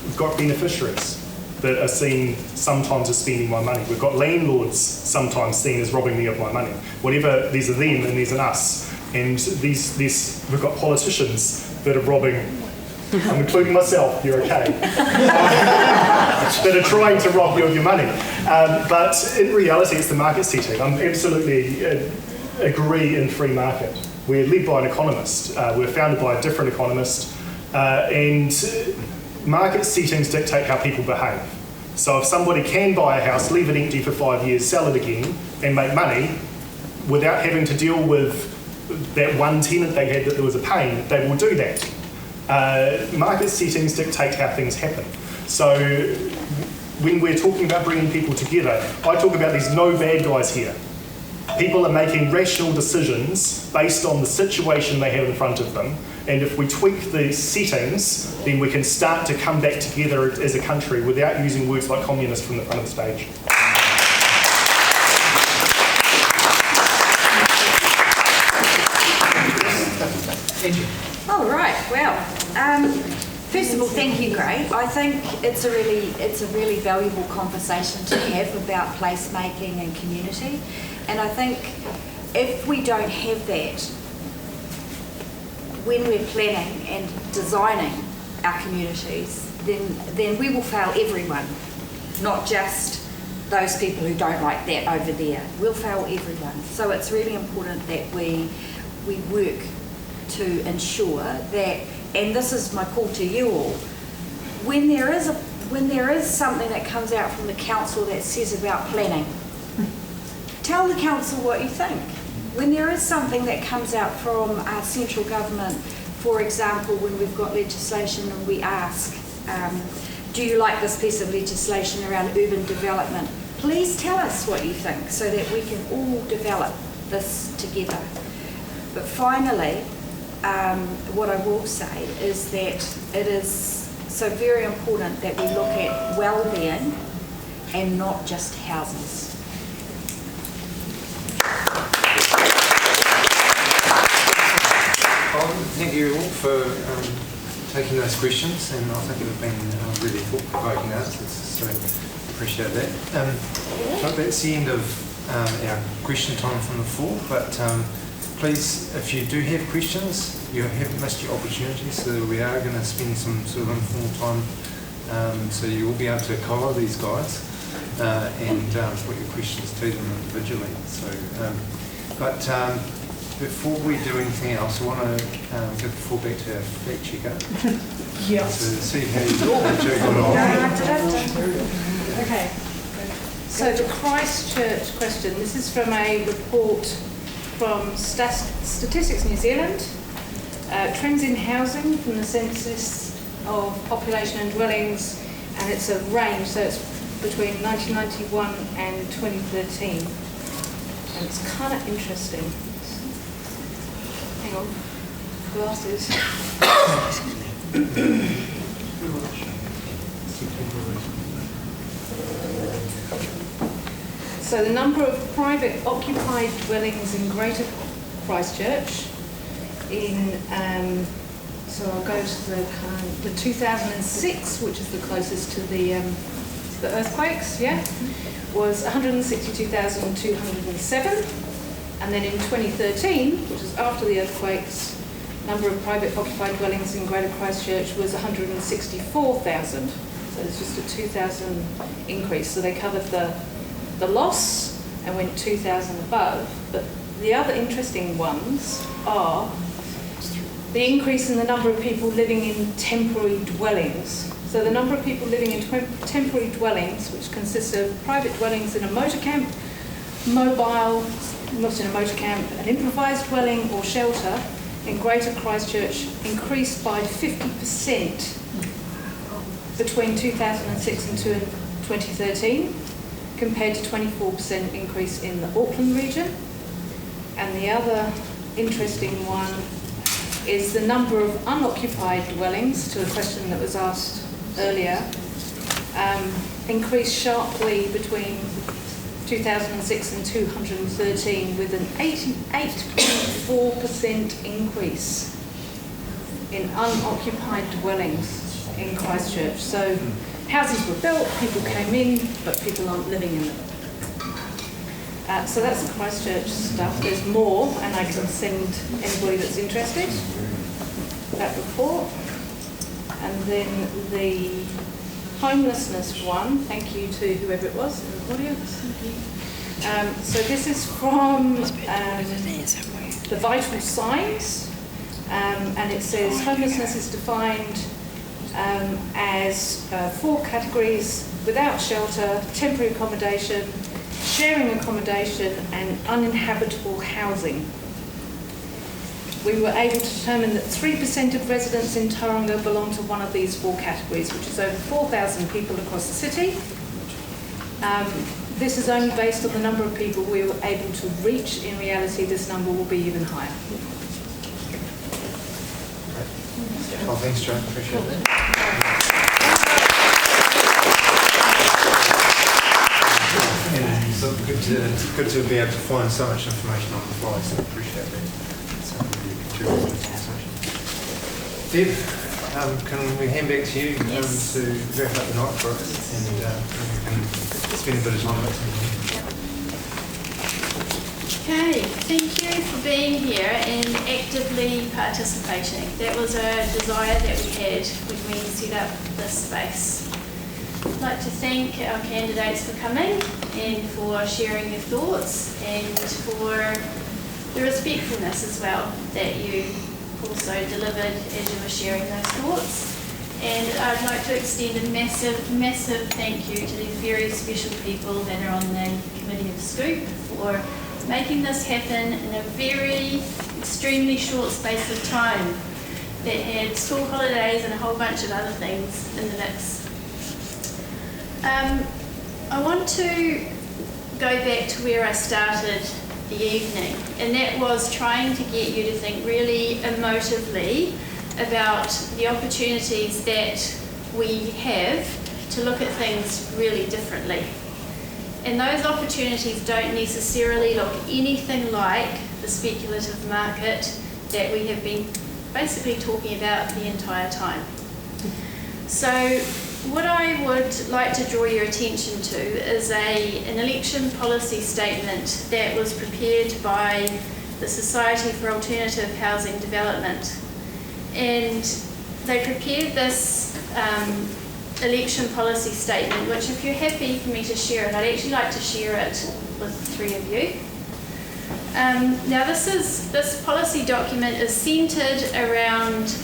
we've got beneficiaries that are seen sometimes as spending my money. We've got landlords sometimes seen as robbing me of my money. Whatever, there's a them and there's an us. And we've got politicians that are robbing. I'm including myself, you're okay. that are trying to rob you of your money. But in reality, it's the market setting. I'm absolutely agree in free market. We're led by an economist. We're founded by a different economist. And market settings dictate how people behave. So if somebody can buy a house, leave it empty for 5 years, sell it again, and make money without having to deal with that one tenant they had that there was a pain, they will do that. Market settings dictate how things happen. So when we're talking about bringing people together, I talk about there's no bad guys here. People are making rational decisions based on the situation they have in front of them, and if we tweak the settings, then we can start to come back together as a country without using words like communist from the front of the stage. All right. Well, first of all, thank you, Gray. I think it's a really valuable conversation to have about placemaking and community. And I think if we don't have that when we're planning and designing our communities, then we will fail everyone, not just those people who don't like that over there. We'll fail everyone. So it's really important that we work to ensure that, and this is my call to you all, when there is something that comes out from the council that says about planning, tell the council what you think. When there is something that comes out from our central government, for example, when we've got legislation and we ask, do you like this piece of legislation around urban development? Please tell us what you think so that we can all develop this together. But finally, what I will say is that it is so very important that we look at well-being and not just houses. Thank you all for taking those questions, and I think it has been really thought-provoking answers, so appreciate that. That's the end of our question time from the floor, but please, if you do have questions, you haven't missed your opportunity, so we are going to spend some sort of informal time, so you will be able to collar these guys and put your questions to them individually. So, before we do anything else, I want to give the floor back to our fact checker. Yes. To see how you got on. Okay. So the Christchurch question, this is from a report from Statistics New Zealand, trends in housing from the census of population and dwellings, and it's a range, so it's between 1991 and 2013. And it's kind of interesting. Hang on, glasses. So the number of private occupied dwellings in Greater Christchurch in, so I'll go to the 2006, which is the closest to the earthquakes, yeah, was 162,207. And then in 2013, which is after the earthquakes, number of private occupied dwellings in Greater Christchurch was 164,000. So there's just a 2,000 increase. So they covered the loss and went 2,000 above. But the other interesting ones are the increase in the number of people living in temporary dwellings. So the number of people living in temporary dwellings, which consists of private dwellings in a motor camp, mobile, not in a motor camp, an improvised dwelling or shelter in Greater Christchurch increased by 50% between 2006 and 2013, compared to 24% increase in the Auckland region. And the other interesting one is the number of unoccupied dwellings, to a question that was asked earlier, increased sharply between 2006 and 2013 with an 88.4% increase in unoccupied dwellings in Christchurch. So houses were built, people came in, but people aren't living in them. So that's the Christchurch stuff. There's more, and I can send anybody that's interested that report. And then the Homelessness one. Thank you to whoever it was in the audience. So this is from the Vital Signs, and it says homelessness is defined as 4 categories: without shelter, temporary accommodation, sharing accommodation, and uninhabitable housing. We were able to determine that 3% of residents in Tauranga belong to one of these 4 categories, which is over 4,000 people across the city. This is only based on the number of people we were able to reach. In reality, this number will be even higher. Well, thanks, Joan. Appreciate that. And so good to be able to find so much information on the fly, so I appreciate that. It's really contributing to the conversation. Deb, can we hand back to you to wrap up the night for us, and we can spend a bit of time with it. Okay, thank you for being here and actively participating. That was a desire that we had when we set up this space. I'd like to thank our candidates for coming and for sharing your thoughts and for the respectfulness as well that you also delivered as you were sharing those thoughts. And I'd like to extend a massive, massive thank you to the very special people that are on the Committee of Scoop for making this happen in a very extremely short space of time that had school holidays and a whole bunch of other things in the mix. I want to go back to where I started the evening, and that was trying to get you to think really emotively about the opportunities that we have to look at things really differently. And those opportunities don't necessarily look anything like the speculative market that we have been basically talking about the entire time. So what I would like to draw your attention to is an election policy statement that was prepared by the Society for Alternative Housing Development. And they prepared this election policy statement, which if you're happy for me to share it, I'd actually like to share it with the 3 of you. Now this policy document is centred around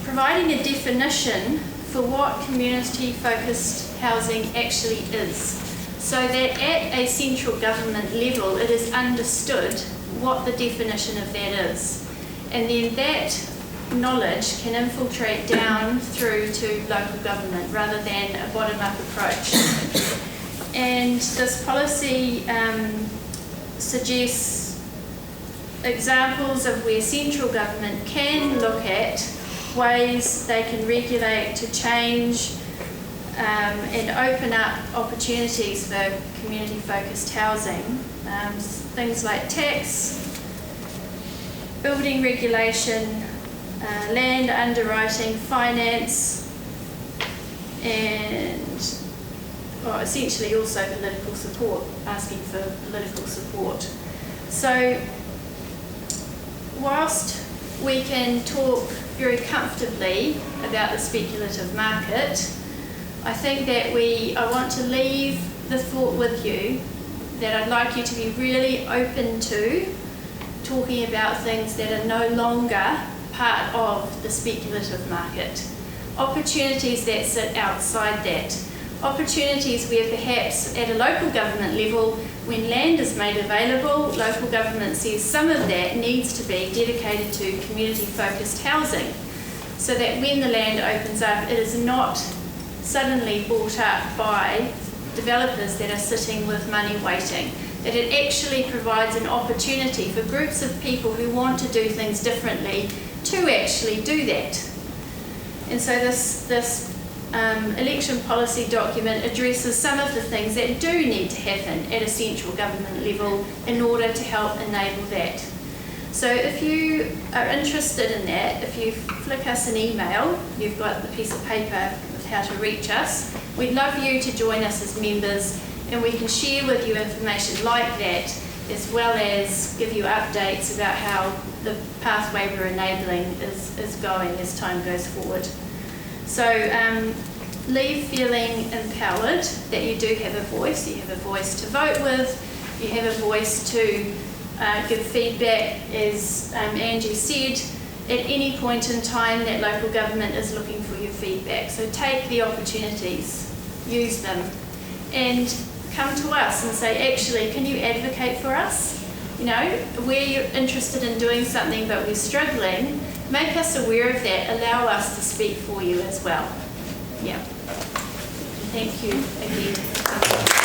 providing a definition for what community-focused housing actually is, so that at a central government level it is understood what the definition of that is. And then that knowledge can infiltrate down through to local government rather than a bottom-up approach. And this policy suggests examples of where central government can look at ways they can regulate to change and open up opportunities for community-focused housing. Things like tax, building regulation, land underwriting, finance, and essentially also political support, asking for political support. So whilst we can talk very comfortably about the speculative market, I think that I want to leave the thought with you that I'd like you to be really open to talking about things that are no longer part of the speculative market. Opportunities that sit outside that. Opportunities where perhaps at a local government level, when land is made available, local government says some of that needs to be dedicated to community-focused housing, so that when the land opens up, it is not suddenly bought up by developers that are sitting with money waiting, that it actually provides an opportunity for groups of people who want to do things differently to actually do that. And so this election policy document addresses some of the things that do need to happen at a central government level in order to help enable that. So if you are interested in that, if you flick us an email, you've got the piece of paper with how to reach us. We'd love you to join us as members, and we can share with you information like that, as well as give you updates about how the pathway we're enabling is going as time goes forward. So leave feeling empowered that you do have a voice. You have a voice to vote with, you have a voice to give feedback, as Angie said. At any point in time, that local government is looking for your feedback. So take the opportunities, use them, and come to us and say, actually, can you advocate for us? You know, we're interested in doing something but we're struggling. Make us aware of that. Allow us to speak for you as well. Yeah. Thank you again.